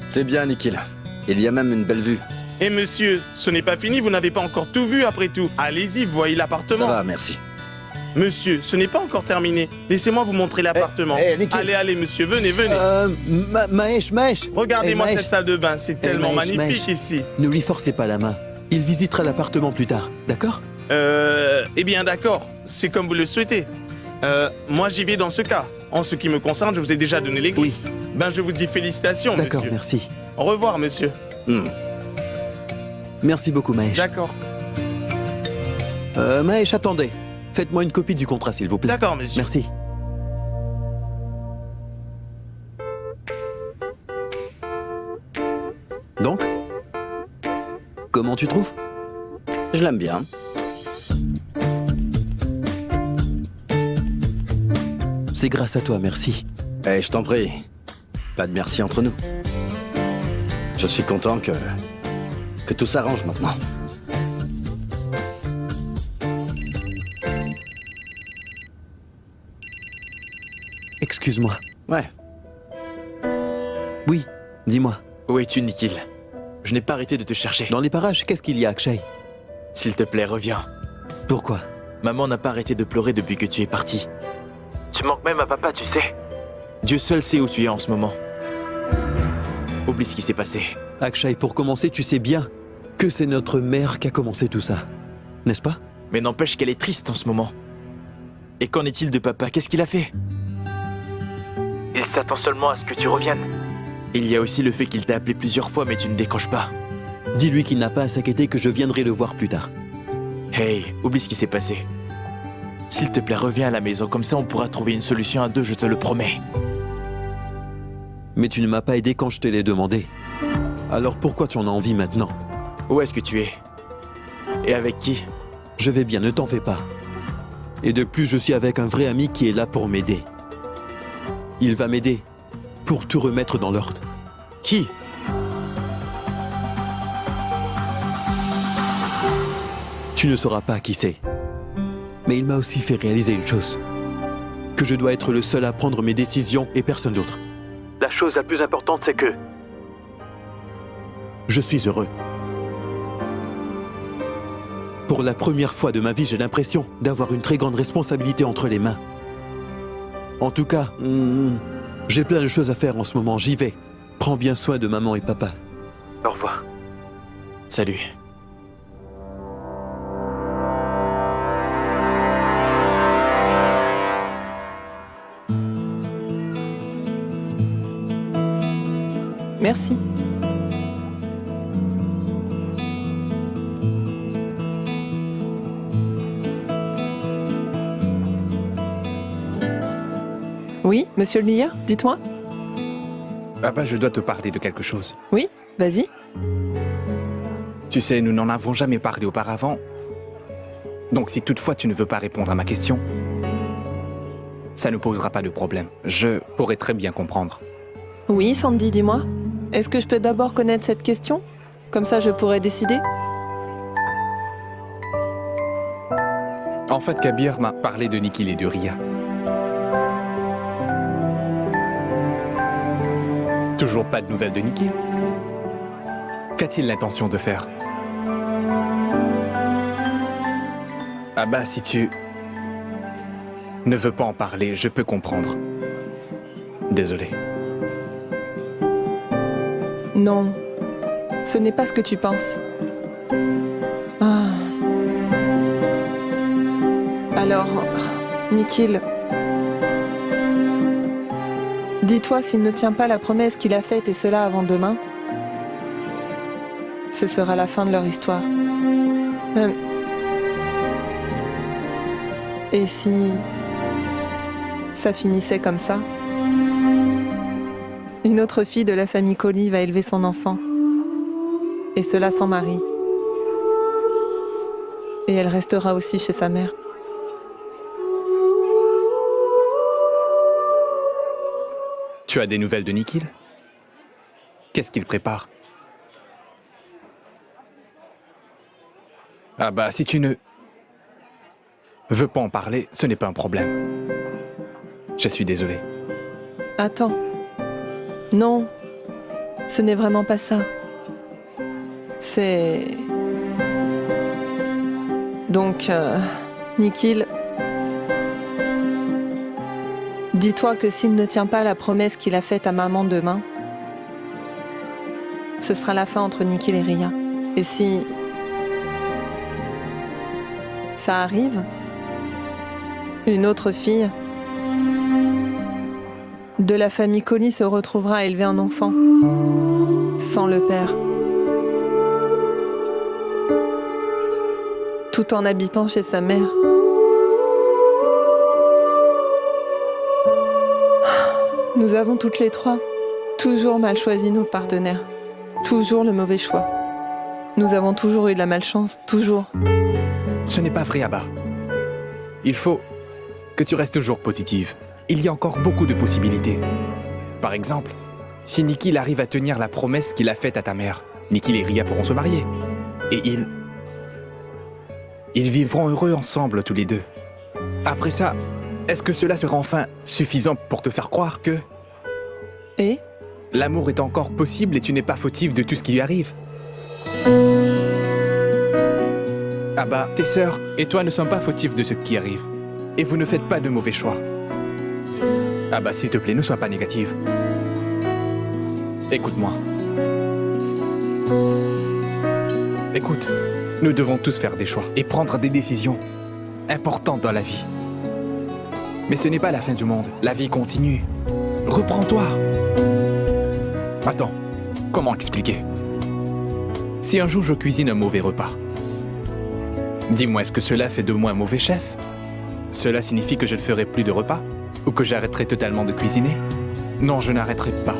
Speaker 7: C'est bien, Nikhil. Il y a même une belle vue.
Speaker 12: Et monsieur, ce n'est pas fini, vous n'avez pas encore tout vu après tout. Allez-y, vous voyez l'appartement.
Speaker 7: Ça va, merci.
Speaker 12: Monsieur, ce n'est pas encore terminé. Laissez-moi vous montrer l'appartement.
Speaker 10: Nikhil.
Speaker 12: Allez, monsieur, venez.
Speaker 10: Mahesh.
Speaker 12: Regardez-moi
Speaker 10: Mahesh.
Speaker 12: cette salle de bain, c'est tellement
Speaker 10: Mahesh,
Speaker 12: magnifique
Speaker 10: Mahesh.
Speaker 12: ici.
Speaker 10: Ne lui forcez pas la main. Il visitera l'appartement plus tard, d'accord?
Speaker 12: Eh bien d'accord, c'est comme vous le souhaitez. Moi j'y vais dans ce cas. En ce qui me concerne, je vous ai déjà donné les clés.
Speaker 10: Oui.
Speaker 12: Ben je vous dis félicitations,
Speaker 10: D'accord,
Speaker 12: monsieur.
Speaker 10: merci.
Speaker 12: Au revoir, monsieur.
Speaker 10: Merci beaucoup, Mahesh.
Speaker 12: D'accord.
Speaker 10: Mahesh, attendez. Faites-moi une copie du contrat, s'il vous plaît.
Speaker 12: D'accord, monsieur.
Speaker 10: Merci. Donc, comment tu trouves?
Speaker 7: Je l'aime bien.
Speaker 10: C'est grâce à toi, merci.
Speaker 7: Eh, je t'en prie. Pas de merci entre nous. Je suis content que tout s'arrange maintenant.
Speaker 10: Excuse-moi.
Speaker 7: Ouais.
Speaker 10: Oui, dis-moi.
Speaker 6: Où es-tu, Nikhil? Je n'ai pas arrêté de te chercher.
Speaker 10: Dans les parages, qu'est-ce qu'il y a, Akshay?
Speaker 6: S'il te plaît, reviens.
Speaker 10: Pourquoi?
Speaker 6: Maman n'a pas arrêté de pleurer depuis que tu es parti. Tu manques même à papa, tu sais. Dieu seul sait où tu es en ce moment. Oublie ce qui s'est passé.
Speaker 10: Akshay, pour commencer, tu sais bien que c'est notre mère qui a commencé tout ça. N'est-ce pas?
Speaker 6: Mais n'empêche qu'elle est triste en ce moment. Et qu'en est-il de papa? Qu'est-ce qu'il a fait? Il s'attend seulement à ce que tu reviennes. Il y a aussi le fait qu'il t'a appelé plusieurs fois mais tu ne décroches pas.
Speaker 10: Dis-lui qu'il n'a pas à s'inquiéter, que je viendrai le voir plus tard.
Speaker 6: Hey, oublie ce qui s'est passé. S'il te plaît, reviens à la maison, comme ça on pourra trouver une solution à deux, je te le promets.
Speaker 10: Mais tu ne m'as pas aidé quand je te l'ai demandé. Alors pourquoi tu en as envie maintenant?
Speaker 6: Où est-ce que tu es? Et avec qui?
Speaker 10: Je vais bien, ne t'en fais pas. Et de plus, je suis avec un vrai ami qui est là pour m'aider. Il va m'aider pour tout remettre dans l'ordre.
Speaker 6: Qui?
Speaker 10: Tu ne sauras pas qui c'est. Mais il m'a aussi fait réaliser une chose. Que je dois être le seul à prendre mes décisions et personne d'autre. La chose la plus importante, c'est que... je suis heureux. Pour la première fois de ma vie, j'ai l'impression d'avoir une très grande responsabilité entre les mains. En tout cas, j'ai plein de choses à faire en ce moment, j'y vais. Prends bien soin de maman et papa. Au revoir.
Speaker 6: Salut.
Speaker 2: Merci. Oui, monsieur le lieur, dites-moi.
Speaker 1: Ah bah, je dois te parler de quelque chose.
Speaker 2: Oui, vas-y.
Speaker 1: Tu sais, nous n'en avons jamais parlé auparavant. Donc si toutefois tu ne veux pas répondre à ma question, ça ne posera pas de problème. Je pourrais très bien comprendre.
Speaker 2: Oui, Sandy, dis-moi. Est-ce que je peux d'abord connaître cette question? Comme ça, je pourrais décider.
Speaker 1: En fait, Kabir m'a parlé de Nikhil et de Ria. Toujours pas de nouvelles de Nikhil? Qu'a-t-il l'intention de faire? Ah bah, si tu ne veux pas en parler, je peux comprendre. Désolé.
Speaker 2: Non, ce n'est pas ce que tu penses. Ah. Alors, Nikhil, dis-toi s'il ne tient pas la promesse qu'il a faite, et cela avant demain, ce sera la fin de leur histoire. Et si ça finissait comme ça? Une autre fille de la famille Collie va élever son enfant. Et cela sans mari. Et elle restera aussi chez sa mère.
Speaker 1: Tu as des nouvelles de Nikhil? Qu'est-ce qu'il prépare? Ah bah, si tu ne veux pas en parler, ce n'est pas un problème. Je suis désolé.
Speaker 2: Attends. Non, ce n'est vraiment pas ça. C'est... Donc, Nikhil, dis-toi que s'il ne tient pas la promesse qu'il a faite à maman demain, ce sera la fin entre Nikhil et Ria. Et si ça arrive, une autre fille de la famille Collie se retrouvera à élever un enfant sans le père, tout en habitant chez sa mère. Nous avons toutes les trois toujours mal choisi nos partenaires, toujours le mauvais choix. Nous avons toujours eu de la malchance, toujours.
Speaker 1: Ce n'est pas vrai, Abba. Il faut que tu restes toujours positive. Il y a encore beaucoup de possibilités. Par exemple, si Nikhil arrive à tenir la promesse qu'il a faite à ta mère, Nikhil et Ria pourront se marier. Et ils vivront heureux ensemble tous les deux. Après ça, est-ce que cela sera enfin suffisant pour te faire croire que...
Speaker 2: Et
Speaker 1: l'amour est encore possible et tu n'es pas fautive de tout ce qui lui arrive? Ah bah, tes sœurs et toi ne sont pas fautifs de ce qui arrive. Et vous ne faites pas de mauvais choix. Ah bah, s'il te plaît, ne sois pas négative. Écoute-moi. Écoute, nous devons tous faire des choix et prendre des décisions importantes dans la vie. Mais ce n'est pas la fin du monde. La vie continue. Reprends-toi. Attends, comment expliquer? Si un jour je cuisine un mauvais repas, dis-moi, est-ce que cela fait de moi un mauvais chef? Cela signifie que je ne ferai plus de repas? Ou que j'arrêterai totalement de cuisiner? Non, je n'arrêterai pas.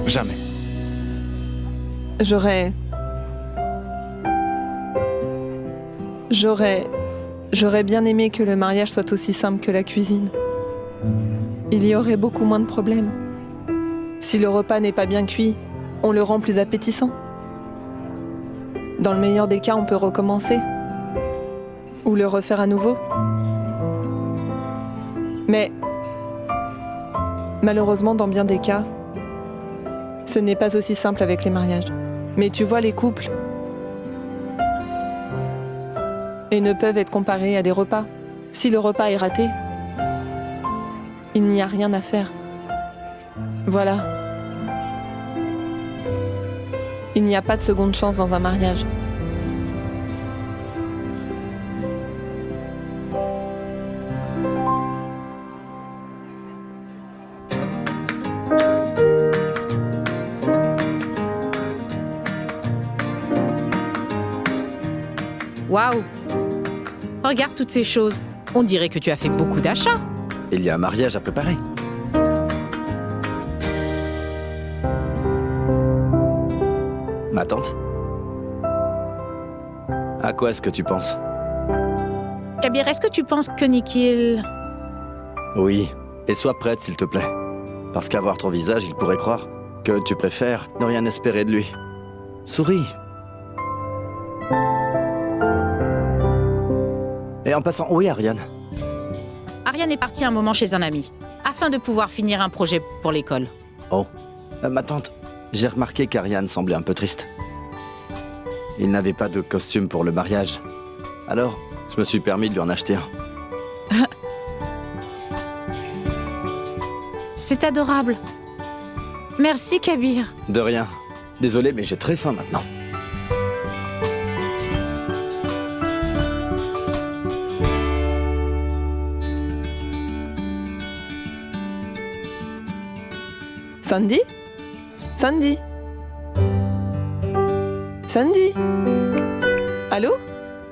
Speaker 1: Jamais.
Speaker 2: J'aurais bien aimé que le mariage soit aussi simple que la cuisine. Il y aurait beaucoup moins de problèmes. Si le repas n'est pas bien cuit, on le rend plus appétissant. Dans le meilleur des cas, on peut recommencer. Ou le refaire à nouveau. Mais, malheureusement, dans bien des cas, ce n'est pas aussi simple avec les mariages. Mais tu vois, les couples, et ne peuvent être comparés à des repas. Si le repas est raté, il n'y a rien à faire. Voilà. Il n'y a pas de seconde chance dans un mariage.
Speaker 4: Waouh! Regarde toutes ces choses. On dirait que tu as fait beaucoup d'achats.
Speaker 7: Il y a un mariage à préparer. Ma tante? À quoi est-ce que tu penses?
Speaker 4: Kabir, est-ce que tu penses que Nikhil...
Speaker 7: Oui, et sois prête s'il te plaît. Parce qu'à voir ton visage, il pourrait croire que tu préfères ne rien espérer de lui. Souris. Et en passant, oui, Ariane.
Speaker 4: Ariane est partie un moment chez un ami, afin de pouvoir finir un projet pour l'école.
Speaker 7: Oh, ma tante, j'ai remarqué qu'Ariane semblait un peu triste. Il n'avait pas de costume pour le mariage. Alors, je me suis permis de lui en acheter un.
Speaker 4: C'est adorable. Merci, Kabir.
Speaker 7: De rien. Désolé, mais j'ai très faim maintenant.
Speaker 2: Sandy? Sandy? Sandy? Allô?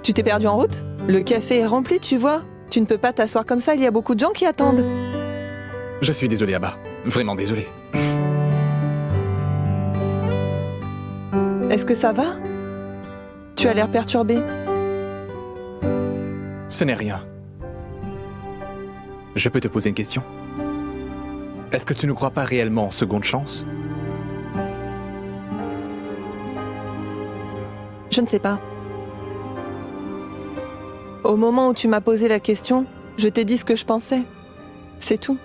Speaker 2: Tu t'es perdu en route? Le café est rempli, tu vois. Tu ne peux pas t'asseoir comme ça, il y a beaucoup de gens qui attendent.
Speaker 1: Je suis désolé, Abba. Vraiment désolé.
Speaker 2: Est-ce que ça va? Tu as l'air perturbé.
Speaker 1: Ce n'est rien. Je peux te poser une question? Est-ce que tu ne crois pas réellement en seconde chance?
Speaker 2: Je ne sais pas. Au moment où tu m'as posé la question, je t'ai dit ce que je pensais. C'est tout.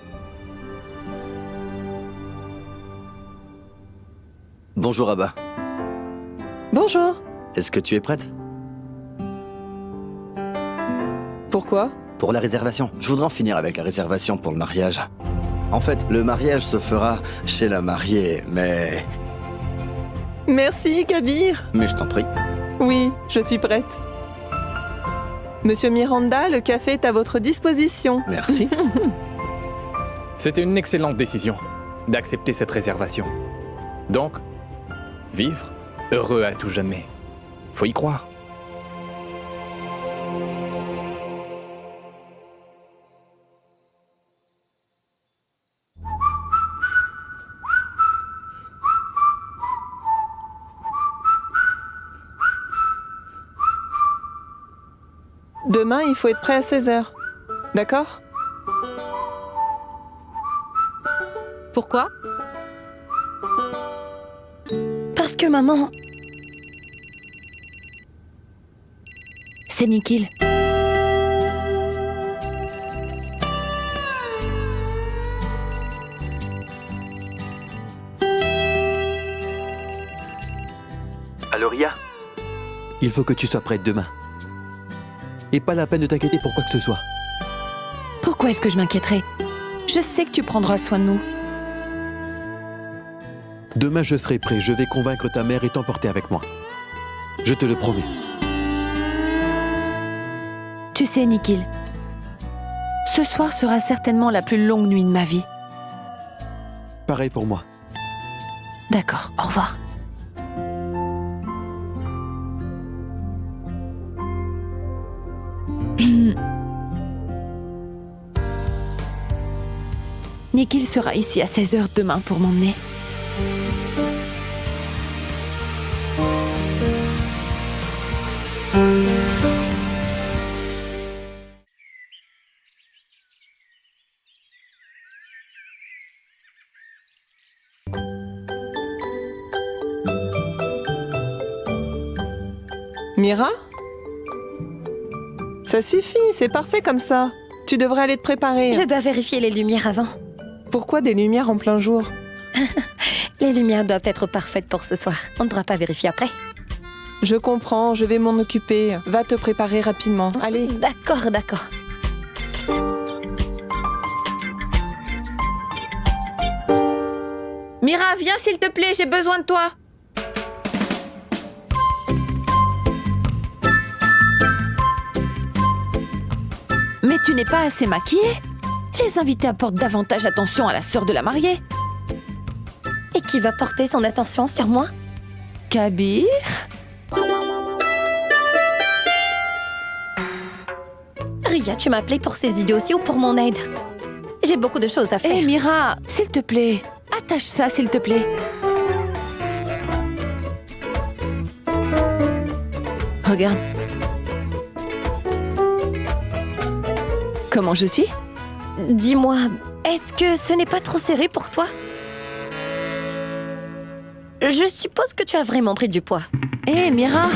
Speaker 7: Bonjour, Abba.
Speaker 2: Bonjour.
Speaker 7: Est-ce que tu es prête?
Speaker 2: Pourquoi?
Speaker 7: Pour la réservation. Je voudrais en finir avec la réservation pour le mariage. En fait, le mariage se fera chez la mariée, mais...
Speaker 2: Merci, Kabir.
Speaker 7: Mais je t'en prie.
Speaker 2: Oui, je suis prête. Monsieur Miranda, le café est à votre disposition.
Speaker 7: Merci.
Speaker 1: C'était une excellente décision d'accepter cette réservation. Donc, vivre heureux à tout jamais. Faut y croire.
Speaker 2: Demain, il faut être prêt à 16h. D'accord?
Speaker 4: Pourquoi?
Speaker 3: Parce que maman...
Speaker 5: C'est Nikhil.
Speaker 10: Allô, Ria? Il faut que tu sois prête demain. Et pas la peine de t'inquiéter pour quoi que ce soit.
Speaker 5: Pourquoi est-ce que je m'inquiéterais? Je sais que tu prendras soin de nous.
Speaker 10: Demain, je serai prêt. Je vais convaincre ta mère et t'emporter avec moi. Je te le promets.
Speaker 5: Tu sais, Nikhil, ce soir sera certainement la plus longue nuit de ma vie.
Speaker 10: Pareil pour moi.
Speaker 5: D'accord, au revoir. Nikhil sera ici à 16h demain pour m'emmener.
Speaker 2: Mira? Ça suffit, c'est parfait comme ça. Tu devrais aller te préparer.
Speaker 3: Je dois vérifier les lumières avant.
Speaker 2: Pourquoi des lumières en plein jour?
Speaker 3: Les lumières doivent être parfaites pour ce soir. On ne pourra pas vérifier après.
Speaker 2: Je comprends, je vais m'en occuper. Va te préparer rapidement. Allez.
Speaker 3: D'accord, d'accord.
Speaker 5: Mira, viens s'il te plaît, j'ai besoin de toi. Mais tu n'es pas assez maquillée. Les invités apportent davantage attention à la sœur de la mariée.
Speaker 3: Et qui va porter son attention sur moi?
Speaker 5: Kabir?
Speaker 3: Ria, tu m'as appelé pour ces idées aussi ou pour mon aide? J'ai beaucoup de choses à faire.
Speaker 5: Hé Mira, s'il te plaît, attache ça s'il te plaît. Regarde. Comment je suis?
Speaker 3: Dis-moi, est-ce que ce n'est pas trop serré pour toi? Je suppose que tu as vraiment pris du poids.
Speaker 5: Hé Mira!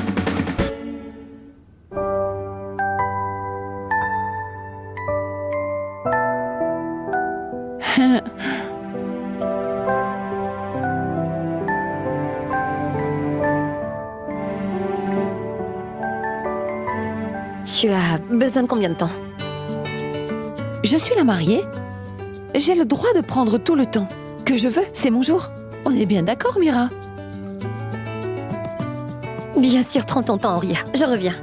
Speaker 3: Tu as besoin de combien de temps?
Speaker 5: Je suis la mariée. J'ai le droit de prendre tout le temps que je veux, c'est mon jour. On est bien d'accord, Mira?
Speaker 3: Bien sûr, prends ton temps, Ria. Je reviens.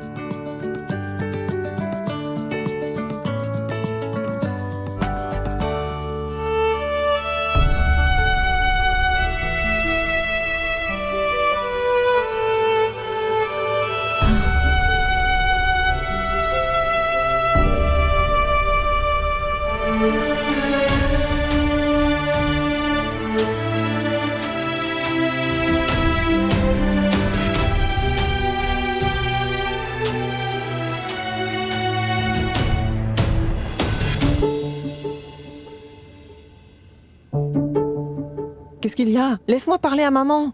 Speaker 2: Qu'est-ce qu'il y a? Laisse-moi parler à maman.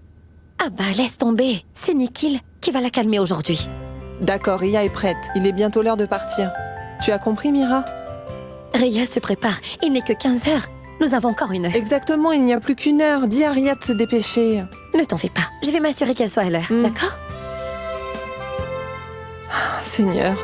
Speaker 3: Ah bah laisse tomber. C'est Nikhil qui va la calmer aujourd'hui.
Speaker 2: D'accord, Ria est prête. Il est bientôt l'heure de partir. Tu as compris, Mira?
Speaker 3: Ria se prépare. Il n'est que 15 heures. Nous avons encore une heure.
Speaker 2: Exactement, il n'y a plus qu'une heure. Dis à Ria de se dépêcher.
Speaker 3: Ne t'en fais pas. Je vais m'assurer qu'elle soit à l'heure. D'accord?
Speaker 2: Ah, Seigneur.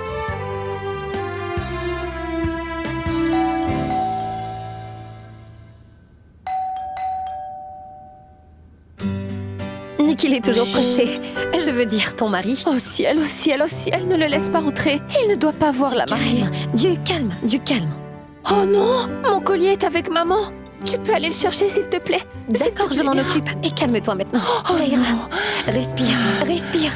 Speaker 3: Nikhil est toujours pressé. Je veux dire, ton mari.
Speaker 5: Oh ciel, oh ciel, oh ciel, ne le laisse pas entrer. Il ne doit pas voir la mariée.
Speaker 3: Du calme, du calme.
Speaker 5: Oh non, mon collier est avec maman. Tu peux aller le chercher, s'il te plaît.
Speaker 3: D'accord, je m'en occupe. Et calme-toi maintenant.
Speaker 5: Oh
Speaker 3: Ça ira.
Speaker 5: non.
Speaker 3: Respire, respire.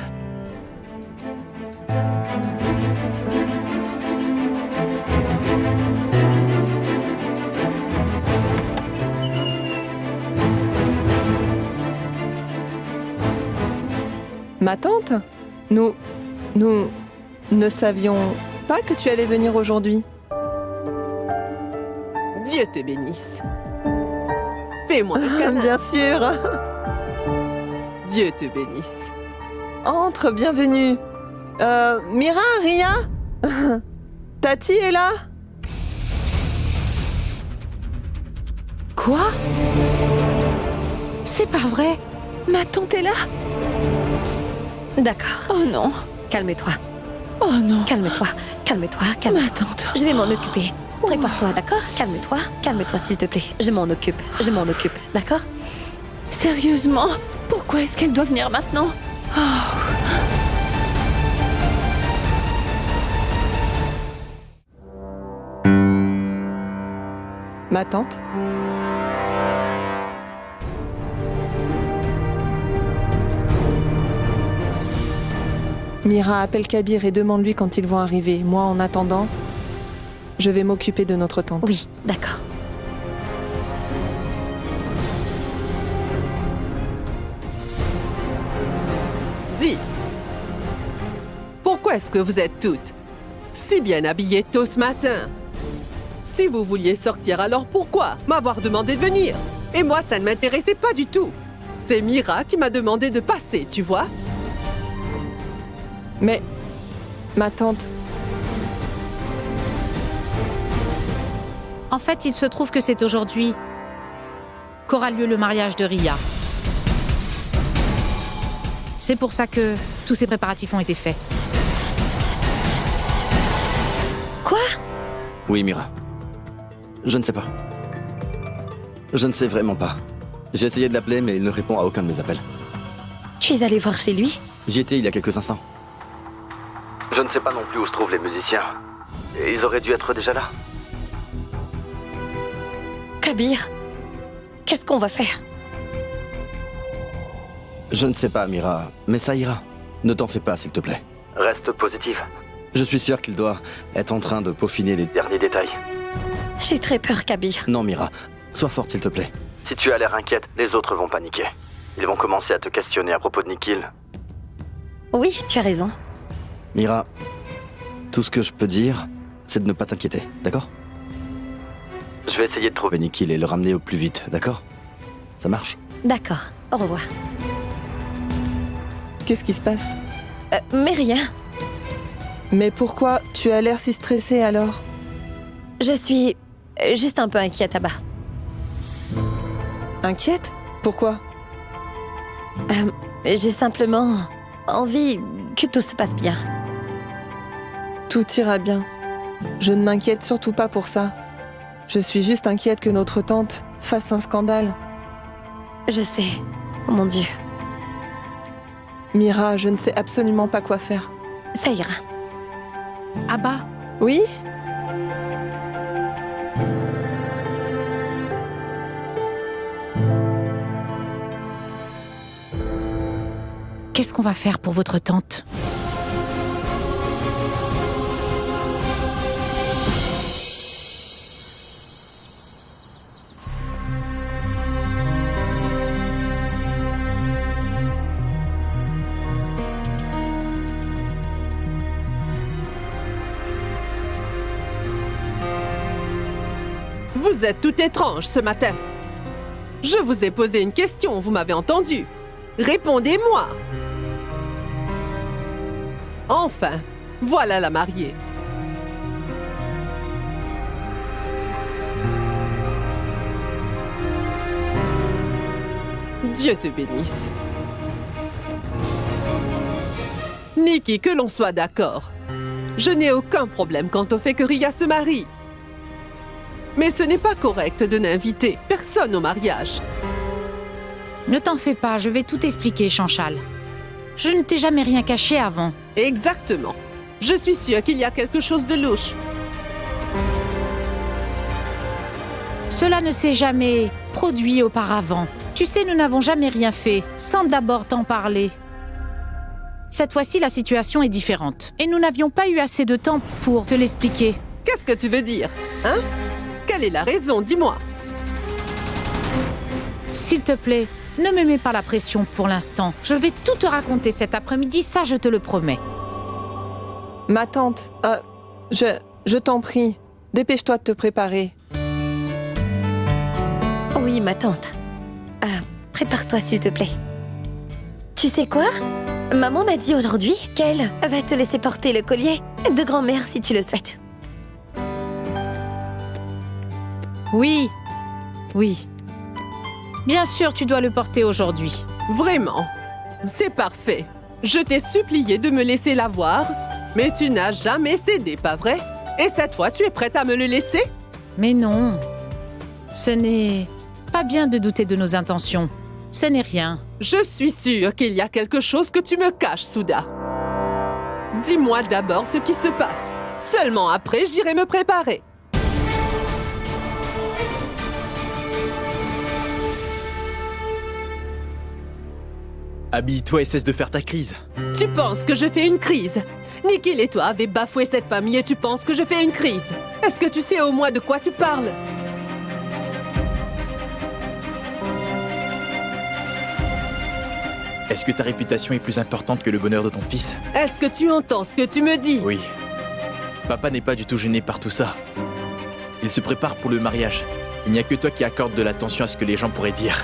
Speaker 2: Ma tante? Nous ne savions pas que tu allais venir aujourd'hui.
Speaker 8: Dieu te bénisse. Fais-moi un câlin.
Speaker 2: Bien sûr.
Speaker 8: Dieu te bénisse.
Speaker 2: Entre, bienvenue. Mira, Ria? Tati est là?
Speaker 5: Quoi? C'est pas vrai. Ma tante est là?
Speaker 3: D'accord.
Speaker 5: Oh non.
Speaker 3: Calme-toi.
Speaker 5: Oh non.
Speaker 3: Calme-toi. Calme-toi. Calme-toi.
Speaker 5: Ma tante.
Speaker 3: Je vais m'en occuper. Prépare-toi, d'accord? Calme-toi. Calme-toi, s'il te plaît. Je m'en occupe. Je m'en occupe. D'accord?
Speaker 5: Sérieusement? Pourquoi est-ce qu'elle doit venir maintenant? Oh.
Speaker 2: Ma tante? Mira, appelle Kabir et demande-lui quand ils vont arriver. Moi, en attendant, je vais m'occuper de notre tante.
Speaker 3: Oui, d'accord.
Speaker 8: Dis, pourquoi est-ce que vous êtes toutes si bien habillées tôt ce matin? Si vous vouliez sortir, alors pourquoi m'avoir demandé de venir? Et moi, ça ne m'intéressait pas du tout. C'est Mira qui m'a demandé de passer, tu vois?
Speaker 2: Mais, ma tante,
Speaker 4: En fait, il se trouve que c'est aujourd'hui qu'aura lieu le mariage de Ria. C'est pour ça que tous ces préparatifs ont été faits.
Speaker 3: Quoi?
Speaker 7: Oui, Mira. Je ne sais pas. Je ne sais vraiment pas. J'ai essayé de l'appeler, mais il ne répond à aucun de mes appels.
Speaker 3: Tu es allé voir chez lui?
Speaker 7: J'y étais il y a quelques instants. Je ne sais pas non plus où se trouvent les musiciens. Et ils auraient dû être déjà là.
Speaker 3: Kabir, qu'est-ce qu'on va faire?
Speaker 7: Je ne sais pas, Mira, mais ça ira. Ne t'en fais pas, s'il te plaît. Reste positive. Je suis sûr qu'il doit être en train de peaufiner les derniers détails.
Speaker 3: J'ai très peur, Kabir.
Speaker 7: Non, Mira, sois forte, s'il te plaît. Si tu as l'air inquiète, les autres vont paniquer. Ils vont commencer à te questionner à propos de Nikhil.
Speaker 3: Oui, tu as raison.
Speaker 7: Mira, tout ce que je peux dire, c'est de ne pas t'inquiéter, d'accord? Je vais essayer de trouver Nikhil et le ramener au plus vite, d'accord? Ça marche?
Speaker 3: D'accord, au revoir.
Speaker 2: qu'est-ce qui se passe?
Speaker 3: Mais rien.
Speaker 2: Mais pourquoi tu as l'air si stressée alors?
Speaker 3: Je suis juste un peu inquiète, Abba.
Speaker 2: Inquiète? Pourquoi?
Speaker 3: J'ai simplement envie que tout se passe bien.
Speaker 2: Tout ira bien. Je ne m'inquiète surtout pas pour ça. Je suis juste inquiète que notre tante fasse un scandale.
Speaker 3: Je sais. Oh mon Dieu.
Speaker 2: Mira, je ne sais absolument pas quoi faire.
Speaker 3: Ça ira.
Speaker 4: Abba,
Speaker 2: Oui?
Speaker 4: qu'est-ce qu'on va faire pour votre tante?
Speaker 8: Vous êtes tout étrange ce matin. Je vous ai posé une question, vous m'avez entendu. Répondez-moi. Enfin, voilà la mariée. Dieu te bénisse. Nikki, que l'on soit d'accord. Je n'ai aucun problème quant au fait que Ria se marie. Mais ce n'est pas correct de n'inviter personne au mariage.
Speaker 4: Ne t'en fais pas, je vais tout expliquer, Chanchal. Je ne t'ai jamais rien caché avant.
Speaker 8: Exactement. Je suis sûre qu'il y a quelque chose de louche.
Speaker 4: Cela ne s'est jamais produit auparavant. Tu sais, nous n'avons jamais rien fait sans d'abord t'en parler. Cette fois-ci, la situation est différente. Et nous n'avions pas eu assez de temps pour te l'expliquer.
Speaker 8: Qu'est-ce que tu veux dire, hein? Quelle est la raison, dis-moi.
Speaker 4: S'il te plaît, ne me mets pas la pression pour l'instant. Je vais tout te raconter cet après-midi, ça je te le promets.
Speaker 2: Ma tante, je t'en prie, dépêche-toi de te préparer.
Speaker 3: Oui, ma tante. Prépare-toi, s'il te plaît. Tu sais quoi? Maman m'a dit aujourd'hui qu'elle va te laisser porter le collier de grand-mère si tu le souhaites.
Speaker 4: Oui, oui. Bien sûr, tu dois le porter aujourd'hui.
Speaker 8: Vraiment? C'est parfait. Je t'ai supplié de me laisser l'avoir, mais tu n'as jamais cédé, pas vrai? Et cette fois, tu es prête à me le laisser?
Speaker 4: Mais non. Ce n'est pas bien de douter de nos intentions. Ce n'est rien.
Speaker 8: Je suis sûre qu'il y a quelque chose que tu me caches, Souda. Dis-moi d'abord ce qui se passe. Seulement après, j'irai me préparer.
Speaker 6: Habille-toi et cesse de faire ta crise.
Speaker 8: Tu penses que je fais une crise? Nikhil et toi avez bafoué cette famille et tu penses que je fais une crise? Est-ce que tu sais au moins de quoi tu parles?
Speaker 6: Est-ce que ta réputation est plus importante que le bonheur de ton fils?
Speaker 8: Est-ce que tu entends ce que tu me dis?
Speaker 6: Oui. Papa n'est pas du tout gêné par tout ça. Il se prépare pour le mariage. Il n'y a que toi qui accordes de l'attention à ce que les gens pourraient dire.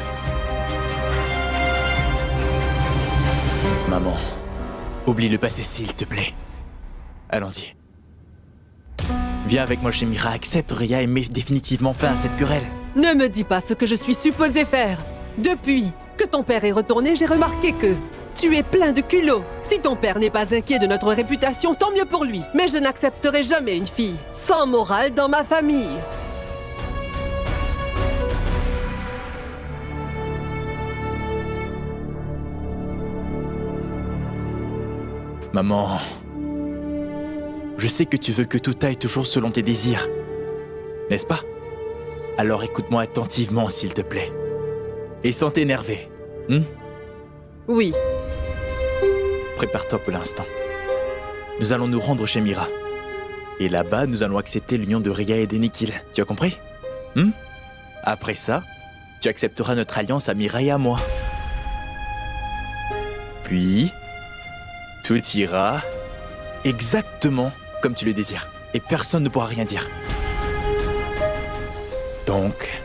Speaker 6: Maman, oublie le passé s'il te plaît. Allons-y. Viens avec moi chez Mira, accepte Rhea et mets définitivement fin à cette querelle.
Speaker 8: Ne me dis pas ce que je suis supposée faire. Depuis que ton père est retourné, j'ai remarqué que tu es plein de culot. Si ton père n'est pas inquiet de notre réputation, tant mieux pour lui. Mais je n'accepterai jamais une fille sans morale dans ma famille.
Speaker 6: Maman, je sais que tu veux que tout aille toujours selon tes désirs, n'est-ce pas? Alors écoute-moi attentivement, s'il te plaît. Et sans t'énerver.
Speaker 8: Oui.
Speaker 6: Prépare-toi pour l'instant. Nous allons nous rendre chez Mira. Et là-bas, nous allons accepter l'union de Rhea et de Nikhil. Tu as compris? Après ça, tu accepteras notre alliance à Mira et à moi. Puis, tout ira exactement comme tu le désires. Et personne ne pourra rien dire. Donc,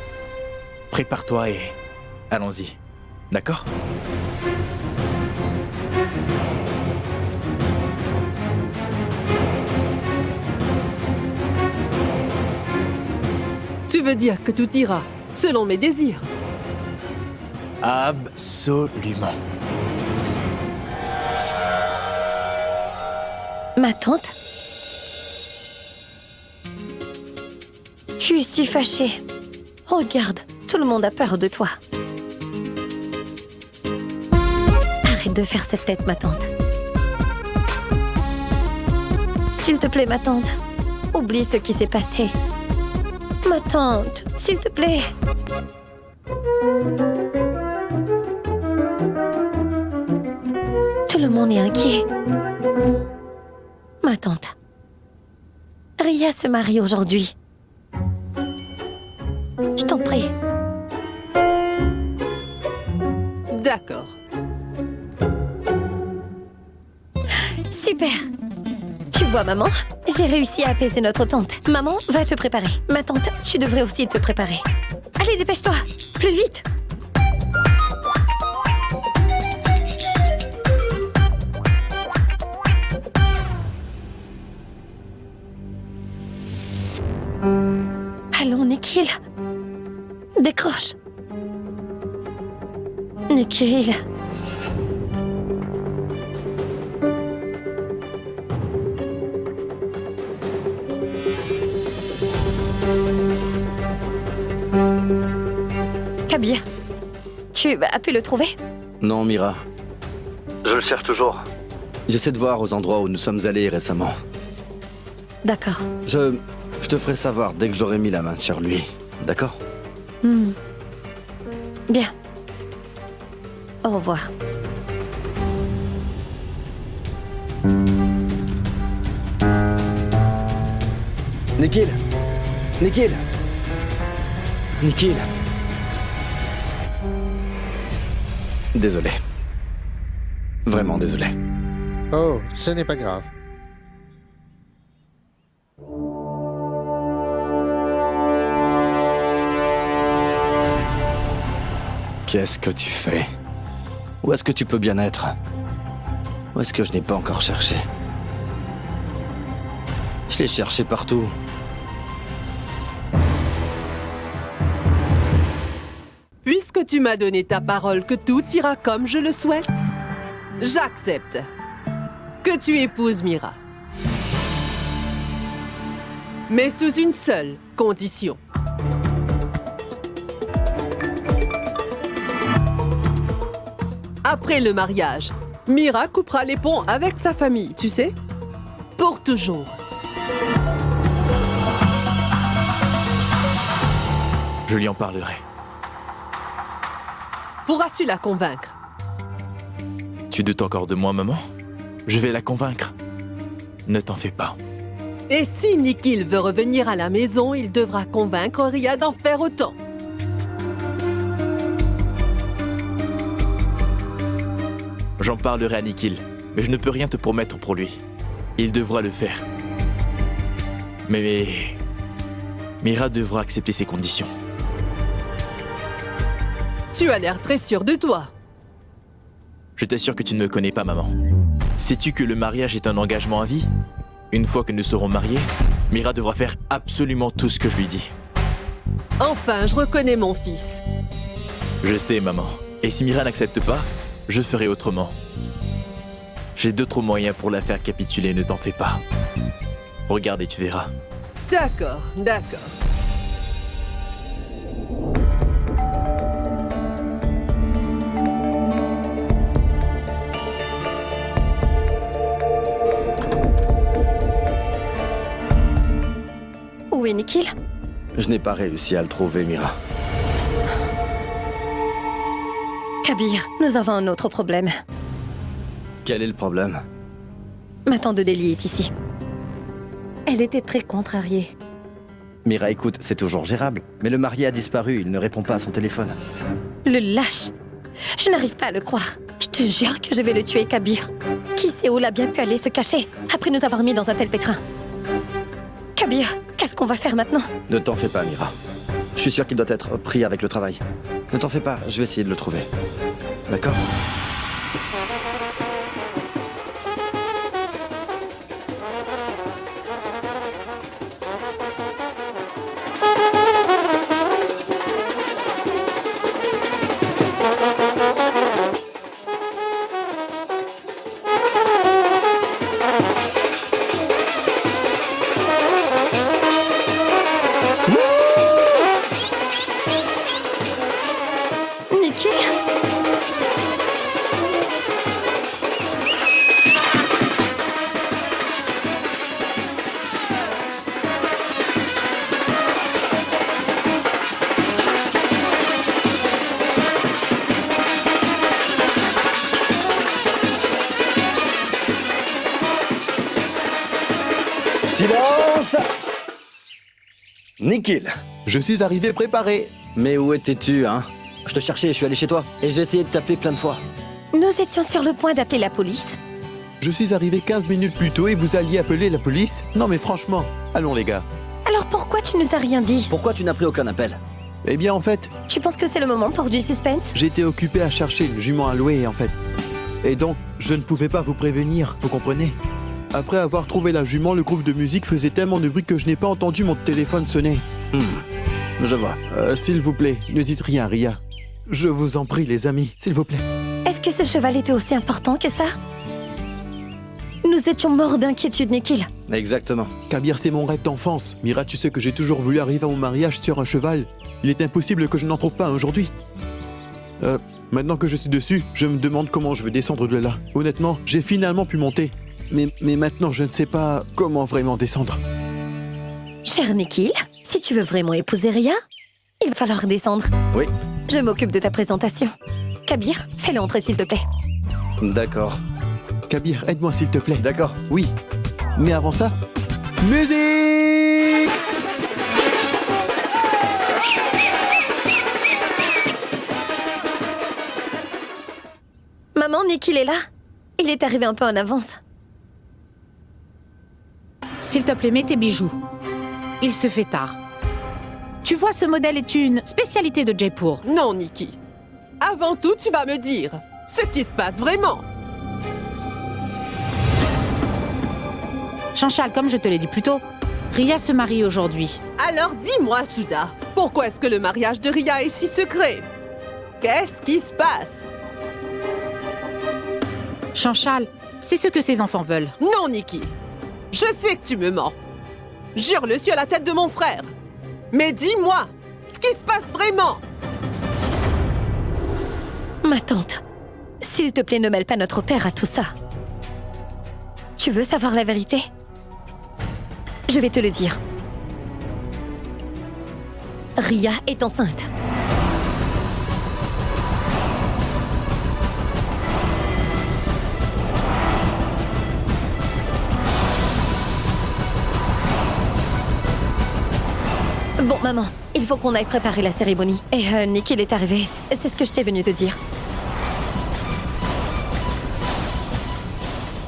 Speaker 6: prépare-toi et allons-y. D'accord?
Speaker 8: Tu veux dire que tout ira selon mes désirs?
Speaker 6: Absolument.
Speaker 3: Ma tante? Je suis si fâchée. Regarde, tout le monde a peur de toi. Arrête de faire cette tête, ma tante. S'il te plaît, ma tante, oublie ce qui s'est passé. Ma tante, s'il te plaît. Tout le monde est inquiet. Ma tante. Rhea se marie aujourd'hui. Je t'en prie.
Speaker 8: D'accord.
Speaker 3: Super. Tu vois, maman, j'ai réussi à apaiser notre tante. Maman, va te préparer. Ma tante, tu devrais aussi te préparer. Allez, dépêche-toi. Plus vite. Allons, Nikhil. Décroche. Nikhil. Kabir, tu as pu le trouver?
Speaker 7: Non, Mira. Je le cherche toujours. J'essaie de voir aux endroits où nous sommes allés récemment.
Speaker 3: D'accord.
Speaker 7: Je te ferai savoir dès que j'aurai mis la main sur lui. D'accord?
Speaker 3: Bien. Au revoir.
Speaker 7: Nikhil! Nikhil! Nikhil! Désolé. Vraiment désolé.
Speaker 13: Oh, ce n'est pas grave.
Speaker 7: Qu'est-ce que tu fais? Où est-ce que tu peux bien être? Où est-ce que je n'ai pas encore cherché? Je l'ai cherché partout.
Speaker 8: Puisque tu m'as donné ta parole que tout ira comme je le souhaite, j'accepte que tu épouses Mira. Mais sous une seule condition. Après le mariage, Mira coupera les ponts avec sa famille, tu sais? Pour toujours.
Speaker 6: Je lui en parlerai.
Speaker 8: Pourras-tu la convaincre?
Speaker 6: Tu doutes encore de moi, maman? Je vais la convaincre. Ne t'en fais pas.
Speaker 8: Et si Nikhil veut revenir à la maison, il devra convaincre Ria d'en faire autant.
Speaker 6: J'en parlerai à Nikhil, mais je ne peux rien te promettre pour lui. Il devra le faire. Mais Mira devra accepter ses conditions.
Speaker 8: Tu as l'air très sûr de toi.
Speaker 6: Je t'assure que tu ne me connais pas, maman. Sais-tu que le mariage est un engagement à vie? Une fois que nous serons mariés, Mira devra faire absolument tout ce que je lui dis.
Speaker 8: Enfin, je reconnais mon fils.
Speaker 6: Je sais, maman. Et si Mira n'accepte pas, je ferai autrement. J'ai d'autres moyens pour la faire capituler, ne t'en fais pas. Regarde et tu verras.
Speaker 8: D'accord, d'accord.
Speaker 3: Où est Nikhil?
Speaker 7: Je n'ai pas réussi à le trouver, Mira.
Speaker 3: Kabir, nous avons un autre problème.
Speaker 7: Quel est le problème?
Speaker 3: Ma tante de Delhi est ici. Elle était très contrariée.
Speaker 7: Mira, écoute, c'est toujours gérable. Mais le marié a disparu, il ne répond pas à son téléphone.
Speaker 3: Le lâche. Je n'arrive pas à le croire. Je te jure que je vais le tuer, Kabir. Qui sait où l'a bien pu aller se cacher après nous avoir mis dans un tel pétrin? Kabir, qu'est-ce qu'on va faire maintenant?
Speaker 7: Ne t'en fais pas, Mira. Je suis sûr qu'il doit être pris avec le travail. Ne t'en fais pas, je vais essayer de le trouver. D'accord?
Speaker 3: Nikhil?
Speaker 7: Silence! Nikhil!
Speaker 10: Je suis arrivé préparé.
Speaker 7: Mais où étais-tu, hein? Je te cherchais, je suis allé chez toi. Et j'ai essayé de t'appeler plein de fois.
Speaker 3: Nous étions sur le point d'appeler la police.
Speaker 10: Je suis arrivé 15 minutes plus tôt et vous alliez appeler la police? Non mais franchement, allons les gars.
Speaker 3: Alors pourquoi tu nous as rien dit?
Speaker 7: Pourquoi tu n'as pris aucun appel?
Speaker 10: Eh bien en fait,
Speaker 3: Tu penses que c'est le moment pour du suspense?
Speaker 10: j'étais occupé à chercher une jument à louer en fait. Et donc, je ne pouvais pas vous prévenir, vous comprenez? Après avoir trouvé la jument, le groupe de musique faisait tellement de bruit que je n'ai pas entendu mon téléphone sonner.
Speaker 7: Je vois.
Speaker 10: S'il vous plaît, ne dites rien, Ria. Je vous en prie, les amis, s'il vous plaît.
Speaker 3: Est-ce que ce cheval était aussi important que ça? Nous étions morts d'inquiétude, Nikhil.
Speaker 7: Exactement.
Speaker 10: Kabir, c'est mon rêve d'enfance. Mira, tu sais que j'ai toujours voulu arriver à mon mariage sur un cheval. Il est impossible que je n'en trouve pas un aujourd'hui. Maintenant que je suis dessus, je me demande comment je vais descendre de là. Honnêtement, j'ai finalement pu monter. Mais maintenant, je ne sais pas comment vraiment descendre.
Speaker 3: Cher Nikhil, si tu veux vraiment épouser Ria, il va falloir descendre.
Speaker 7: Oui.
Speaker 3: Je m'occupe de ta présentation. Kabir, fais-le entrer s'il te plaît.
Speaker 7: D'accord.
Speaker 10: Kabir, aide-moi s'il te plaît.
Speaker 7: D'accord.
Speaker 10: Oui. Mais avant ça, musique!
Speaker 3: Maman, Nikhil est là. Il est arrivé un peu en avance.
Speaker 4: S'il te plaît, mets tes bijoux. Il se fait tard. Tu vois, ce modèle est une spécialité de Jaipur.
Speaker 8: Non, Nikki. Avant tout, tu vas me dire ce qui se passe vraiment.
Speaker 4: Chanchal, comme je te l'ai dit plus tôt, Ria se marie aujourd'hui.
Speaker 8: Alors dis-moi, Souda, pourquoi est-ce que le mariage de Ria est si secret? Qu'est-ce qui se passe?
Speaker 4: Chanchal, c'est ce que ses enfants veulent.
Speaker 8: Non, Nikki. Je sais que tu me mens. Jure-le sur la tête de mon frère. Mais dis-moi, ce qui se passe vraiment.
Speaker 3: Ma tante, s'il te plaît, ne mêle pas notre père à tout ça. Tu veux savoir la vérité? Je vais te le dire. Ria est enceinte. Maman, il faut qu'on aille préparer la cérémonie. Et Nikhil est arrivé. C'est ce que je t'ai venu te dire.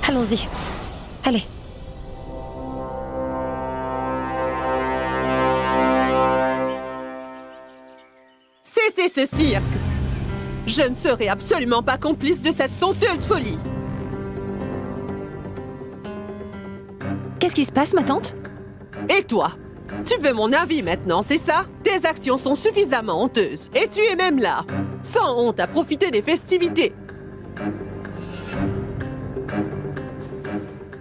Speaker 3: Allons-y. Allez.
Speaker 8: Cessez ce cirque! Je ne serai absolument pas complice de cette honteuse folie!
Speaker 5: Qu'est-ce qui se passe, ma tante?
Speaker 8: Et toi? Tu veux mon avis maintenant, c'est ça? Tes actions sont suffisamment honteuses. Et tu es même là, sans honte, à profiter des festivités.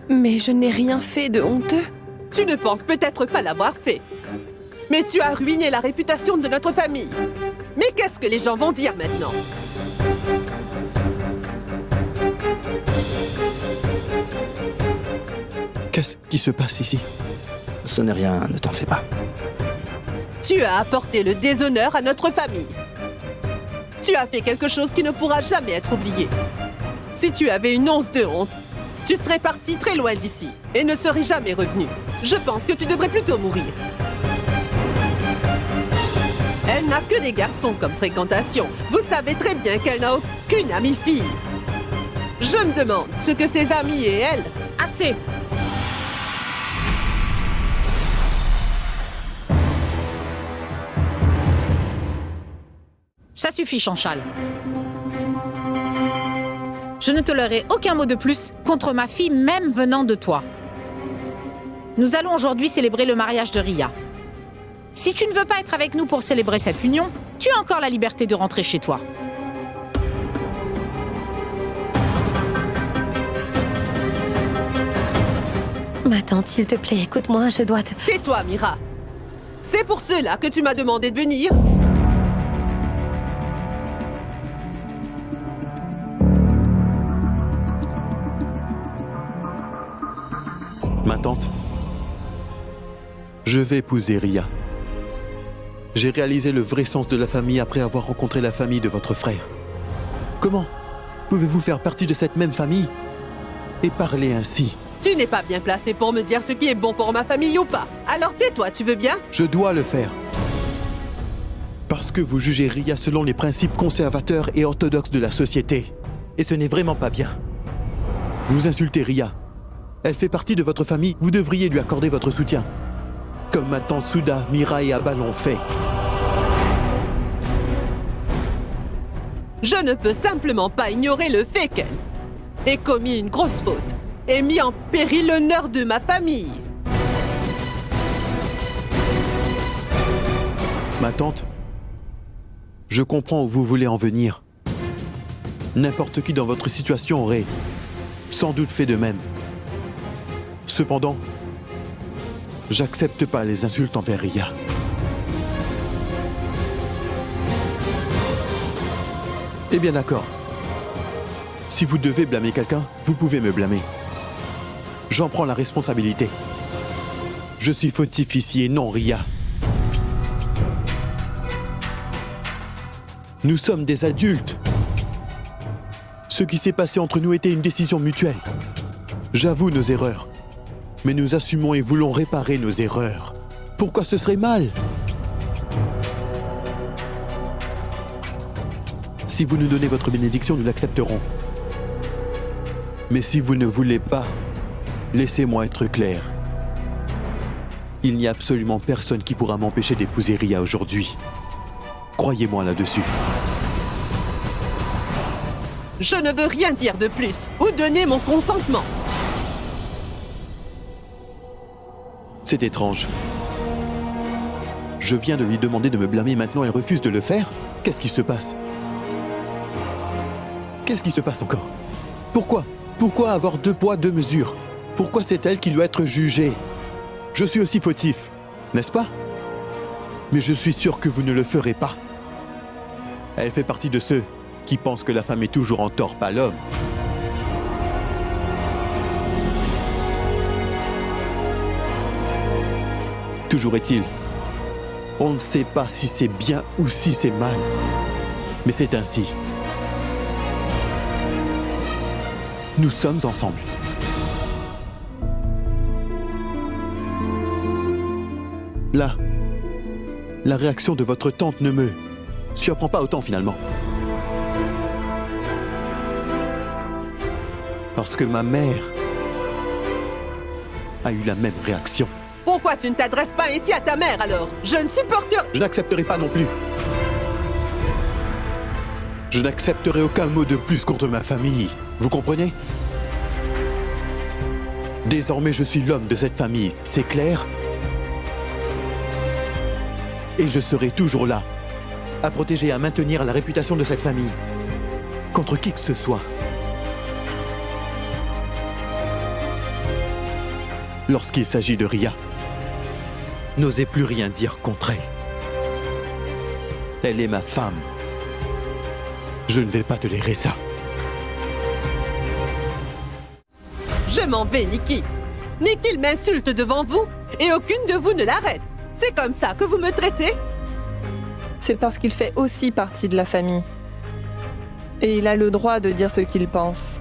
Speaker 2: Mais je n'ai rien fait de honteux.
Speaker 8: Tu ne penses peut-être pas l'avoir fait. Mais tu as ruiné la réputation de notre famille. Mais qu'est-ce que les gens vont dire maintenant?
Speaker 10: Qu'est-ce qui se passe ici?
Speaker 7: Ce n'est rien, ne t'en fais pas.
Speaker 8: Tu as apporté le déshonneur à notre famille. Tu as fait quelque chose qui ne pourra jamais être oublié. Si tu avais une once de honte, tu serais parti très loin d'ici et ne serais jamais revenu. Je pense que tu devrais plutôt mourir. Elle n'a que des garçons comme fréquentation. Vous savez très bien qu'elle n'a aucune amie fille. Je me demande ce que ses amis et elle...
Speaker 4: Assez! Ça suffit, Chanchal. Je ne tolérerai aucun mot de plus contre ma fille, même venant de toi. Nous allons aujourd'hui célébrer le mariage de Ria. Si tu ne veux pas être avec nous pour célébrer cette union, tu as encore la liberté de rentrer chez toi.
Speaker 3: Ma tante, s'il te plaît, écoute-moi, je dois te...
Speaker 8: Tais-toi, Mira. C'est pour cela que tu m'as demandé de venir.
Speaker 10: Ma tante, je vais épouser Ria. J'ai réalisé le vrai sens de la famille après avoir rencontré la famille de votre frère. Comment pouvez-vous faire partie de cette même famille et parler ainsi?
Speaker 8: Tu n'es pas bien placé pour me dire ce qui est bon pour ma famille ou pas. Alors tais-toi, tu veux bien?
Speaker 10: Je dois le faire. Parce que vous jugez Ria selon les principes conservateurs et orthodoxes de la société. Et ce n'est vraiment pas bien. Vous insultez Ria. Elle fait partie de votre famille, vous devriez lui accorder votre soutien. Comme ma tante Souda, Mira et Abba l'ont fait.
Speaker 8: Je ne peux simplement pas ignorer le fait qu'elle ait commis une grosse faute et mis en péril l'honneur de ma famille.
Speaker 10: Ma tante, je comprends où vous voulez en venir. N'importe qui dans votre situation aurait sans doute fait de même. Cependant, j'accepte pas les insultes envers Ria. Eh bien d'accord. Si vous devez blâmer quelqu'un, vous pouvez me blâmer. J'en prends la responsabilité. Je suis fautif ici et non Ria. Nous sommes des adultes. Ce qui s'est passé entre nous était une décision mutuelle. J'avoue nos erreurs. Mais nous assumons et voulons réparer nos erreurs. Pourquoi ce serait mal? Si vous nous donnez votre bénédiction, nous l'accepterons. Mais si vous ne voulez pas, laissez-moi être clair. Il n'y a absolument personne qui pourra m'empêcher d'épouser Ria aujourd'hui. Croyez-moi là-dessus.
Speaker 8: Je ne veux rien dire de plus ou donner mon consentement.
Speaker 10: C'est étrange. Je viens de lui demander de me blâmer, maintenant elle refuse de le faire? Qu'est-ce qui se passe? Qu'est-ce qui se passe encore? Pourquoi? Pourquoi avoir deux poids, deux mesures? Pourquoi c'est elle qui doit être jugée? Je suis aussi fautif, n'est-ce pas? Mais je suis sûr que vous ne le ferez pas. Elle fait partie de ceux qui pensent que la femme est toujours en tort, pas l'homme. Toujours est-il, on ne sait pas si c'est bien ou si c'est mal. Mais c'est ainsi. Nous sommes ensemble. Là, La réaction de votre tante ne me surprend pas autant finalement. Parce que ma mère a eu la même réaction.
Speaker 8: Pourquoi tu ne t'adresses pas ainsi à ta mère alors? Je ne supporte...
Speaker 10: Je n'accepterai pas non plus. Je n'accepterai aucun mot de plus contre ma famille. Vous comprenez? Désormais, je suis l'homme de cette famille. C'est clair? Et je serai toujours là, à protéger et à maintenir la réputation de cette famille. Contre qui que ce soit. Lorsqu'il s'agit de Ria, n'osez plus rien dire contre elle. Elle est ma femme. Je ne vais pas tolérer ça.
Speaker 8: Je m'en vais, Nikki. Nikhil m'insulte devant vous et aucune de vous ne l'arrête. C'est comme ça que vous me traitez?
Speaker 2: C'est parce qu'il fait aussi partie de la famille. Et il a le droit de dire ce qu'il pense.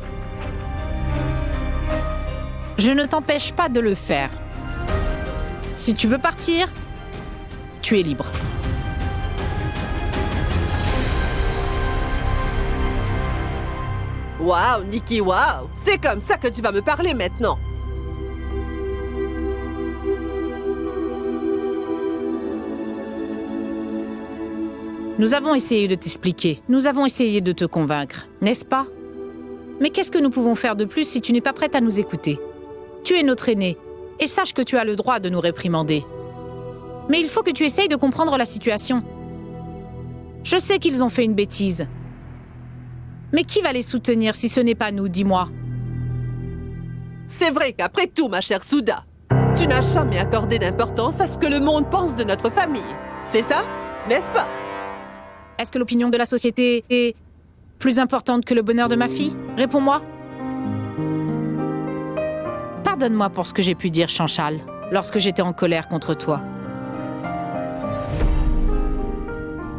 Speaker 4: Je ne t'empêche pas de le faire. Si tu veux partir, tu es libre.
Speaker 8: Waouh, Nikki, waouh! C'est comme ça que tu vas me parler maintenant.
Speaker 4: Nous avons essayé de t'expliquer. Nous avons essayé de te convaincre, n'est-ce pas? Mais qu'est-ce que nous pouvons faire de plus si tu n'es pas prête à nous écouter? Tu es notre aîné, et sache que tu as le droit de nous réprimander. Mais il faut que tu essayes de comprendre la situation. Je sais qu'ils ont fait une bêtise. Mais qui va les soutenir si ce n'est pas nous, dis-moi?
Speaker 8: C'est vrai qu'après tout, ma chère Souda, tu n'as jamais accordé d'importance à ce que le monde pense de notre famille. C'est ça, n'est-ce pas?
Speaker 4: Est-ce que l'opinion de la société est plus importante que le bonheur de ma fille? Réponds-moi. Pardonne-moi pour ce que j'ai pu dire, Chanchal, lorsque j'étais en colère contre toi.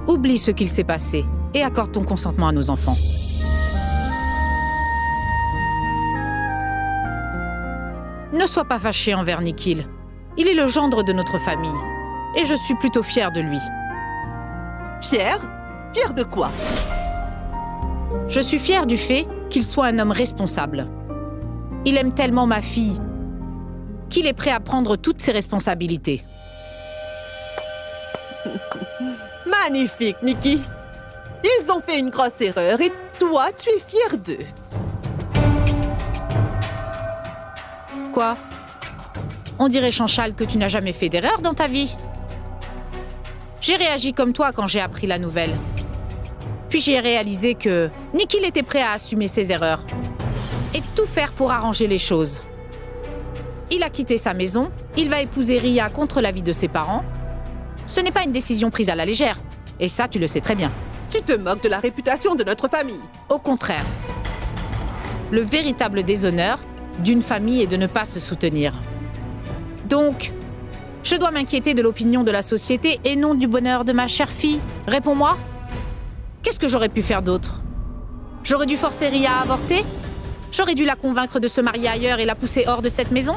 Speaker 4: Oublie ce qu'il s'est passé et accorde ton consentement à nos enfants. Ne sois pas fâché envers Nikhil. Il est le gendre de notre famille. Et je suis plutôt fière de lui.
Speaker 8: Fière? Fière de quoi?
Speaker 4: Je suis fière du fait qu'il soit un homme responsable. Il aime tellement ma fille qu'il est prêt à prendre toutes ses responsabilités.
Speaker 8: Magnifique, Nikki. Ils ont fait une grosse erreur et toi, tu es fière d'eux.
Speaker 4: Quoi? On dirait, Chanchal, que tu n'as jamais fait d'erreur dans ta vie. J'ai réagi comme toi quand j'ai appris la nouvelle. Puis j'ai réalisé que Nikhil était prêt à assumer ses erreurs et tout faire pour arranger les choses. Il a quitté sa maison, il va épouser Ria contre l'avis de ses parents. Ce n'est pas une décision prise à la légère, et ça, tu le sais très bien.
Speaker 8: Tu te moques de la réputation de notre famille.
Speaker 4: Au contraire. Le véritable déshonneur d'une famille est de ne pas se soutenir. Donc, je dois m'inquiéter de l'opinion de la société et non du bonheur de ma chère fille. Réponds-moi. Qu'est-ce que j'aurais pu faire d'autre? J'aurais dû forcer Ria à avorter? J'aurais dû la convaincre de se marier ailleurs et la pousser hors de cette maison?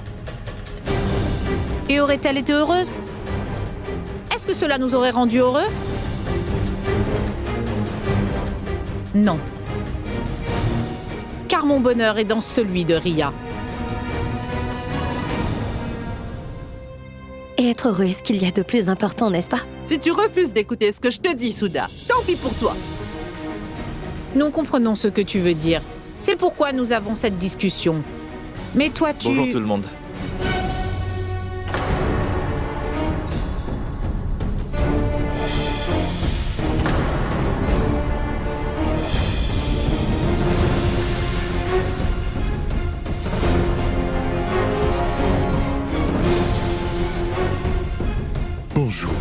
Speaker 4: Et aurait-elle été heureuse? Est-ce que cela nous aurait rendus heureux? Non. Car mon bonheur est dans celui de Ria.
Speaker 3: Et être heureux est ce qu'il y a de plus important, n'est-ce pas?
Speaker 8: Si tu refuses d'écouter ce que je te dis, Souda, tant pis pour toi.
Speaker 4: Nous comprenons ce que tu veux dire. C'est pourquoi nous avons cette discussion. Mais toi, tu...
Speaker 6: Bonjour tout le monde.
Speaker 9: Bonjour.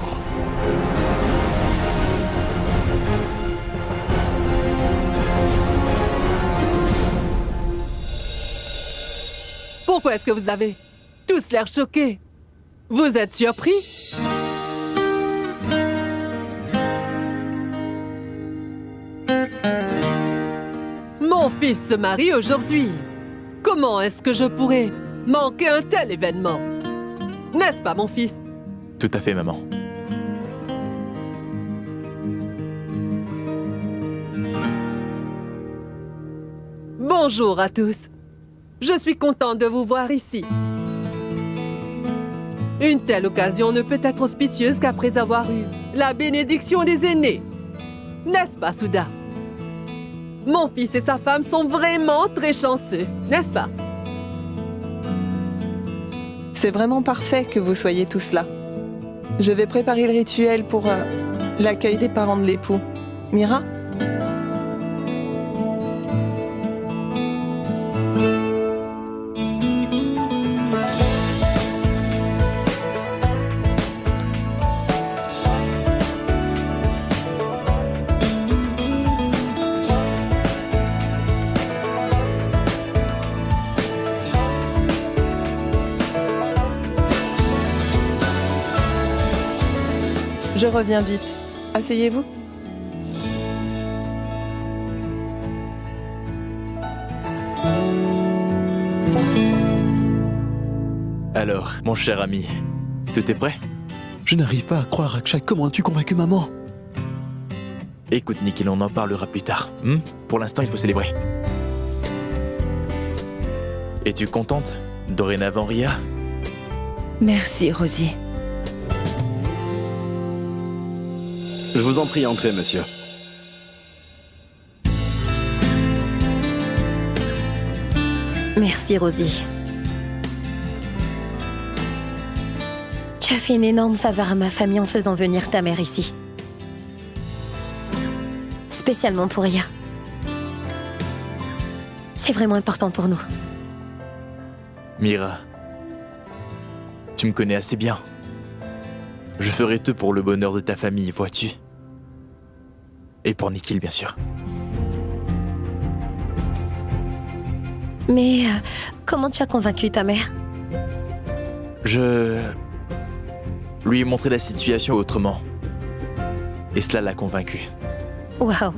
Speaker 8: Pourquoi est-ce que vous avez tous l'air choqués? Vous êtes surpris? Mon fils se marie aujourd'hui. Comment est-ce que je pourrais manquer un tel événement? N'est-ce pas, mon fils?
Speaker 6: Tout à fait, maman.
Speaker 8: Bonjour à tous. Je suis contente de vous voir ici. Une telle occasion ne peut être auspicieuse qu'après avoir eu la bénédiction des aînés. N'est-ce pas, Souda? Mon fils et sa femme sont vraiment très chanceux, n'est-ce pas?
Speaker 2: C'est vraiment parfait que vous soyez tous là. Je vais préparer le rituel pour l'accueil des parents de l'époux. Mira? Je reviens vite. Asseyez-vous.
Speaker 6: Alors, mon cher ami, tout est prêt?
Speaker 10: Je n'arrive pas à croire, Akshai. Comment as-tu convaincu maman?
Speaker 6: Écoute, Nikhil, on en parlera plus tard. Pour l'instant, il faut célébrer. Es-tu contente? Dorénavant, Ria?
Speaker 5: Merci, Rosie.
Speaker 7: Je vous en prie, entrez, monsieur.
Speaker 3: Merci, Rosie. Tu as fait une énorme faveur à ma famille en faisant venir ta mère ici. Spécialement pour Ria. C'est vraiment important pour nous.
Speaker 6: Mira, tu me connais assez bien. Je ferai tout pour le bonheur de ta famille, vois-tu? Et pour Nikhil, bien sûr.
Speaker 3: Mais comment tu as convaincu ta mère?
Speaker 6: Je lui ai montré la situation autrement. Et cela l'a convaincu.
Speaker 3: Waouh!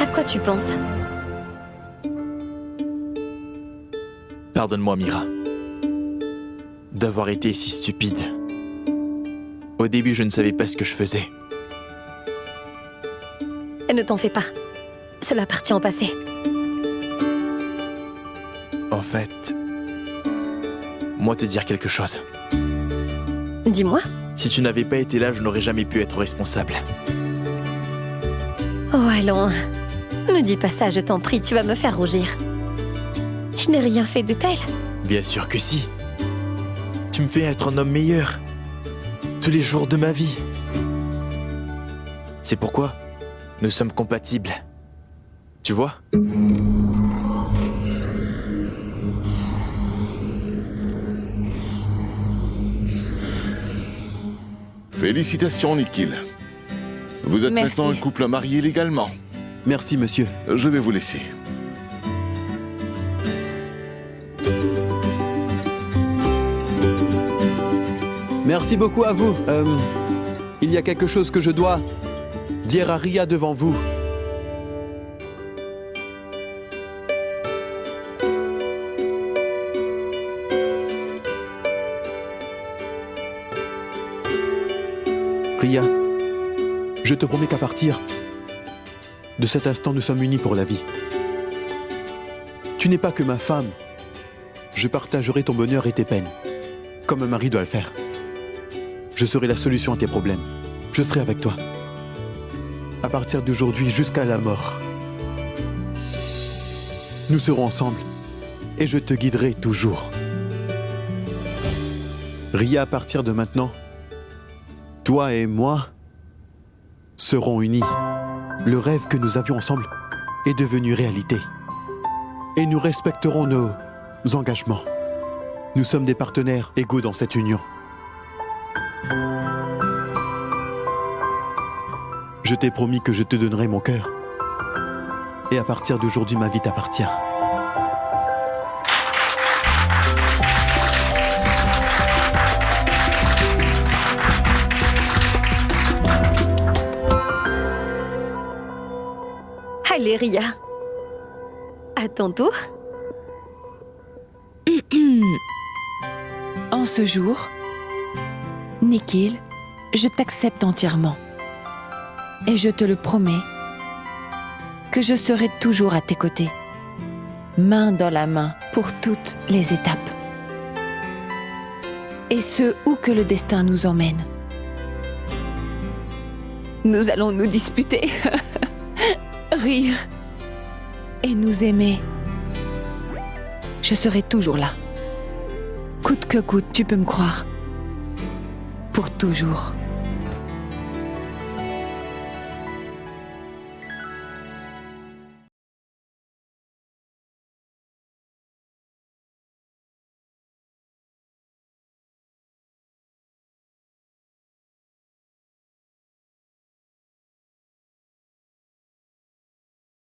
Speaker 3: À quoi tu penses?
Speaker 6: Pardonne-moi, Mira, d'avoir été si stupide. Au début, je ne savais pas ce que je faisais.
Speaker 3: Ne t'en fais pas. Cela appartient au passé.
Speaker 6: En fait, moi te dire quelque chose.
Speaker 3: Dis-moi.
Speaker 6: Si tu n'avais pas été là, je n'aurais jamais pu être responsable.
Speaker 3: Oh, allons. Ne dis pas ça, je t'en prie, tu vas me faire rougir. Je n'ai rien fait de tel.
Speaker 6: Bien sûr que si. Tu me fais être un homme meilleur. Tous les jours de ma vie. C'est pourquoi nous sommes compatibles. Tu vois ?
Speaker 9: Félicitations, Nikhil. Vous êtes
Speaker 5: Merci.
Speaker 9: maintenant un couple marié légalement.
Speaker 10: Merci, monsieur.
Speaker 9: Je vais vous laisser.
Speaker 10: Merci beaucoup à vous. Il y a quelque chose que je dois dire à Ria devant vous. Ria, je te promets qu'à partir de cet instant, nous sommes unis pour la vie. Tu n'es pas que ma femme. Je partagerai ton bonheur et tes peines, comme un mari doit le faire. Je serai la solution à tes problèmes. Je serai avec toi. À partir d'aujourd'hui jusqu'à la mort. Nous serons ensemble et je te guiderai toujours. Ria, à partir de maintenant, toi et moi serons unis. Le rêve que nous avions ensemble est devenu réalité. Et nous respecterons nos engagements. Nous sommes des partenaires égaux dans cette union. Je t'ai promis que je te donnerai mon cœur. Et à partir d'aujourd'hui, ma vie t'appartient.
Speaker 3: Allez, Ria. À ton tour.
Speaker 5: En ce jour, Nikhil, je t'accepte entièrement. Et je te le promets que je serai toujours à tes côtés, main dans la main pour toutes les étapes. Et ce, où que le destin nous emmène. Nous allons nous disputer, rire et nous aimer. Je serai toujours là. Coûte que coûte, tu peux me croire. Pour toujours.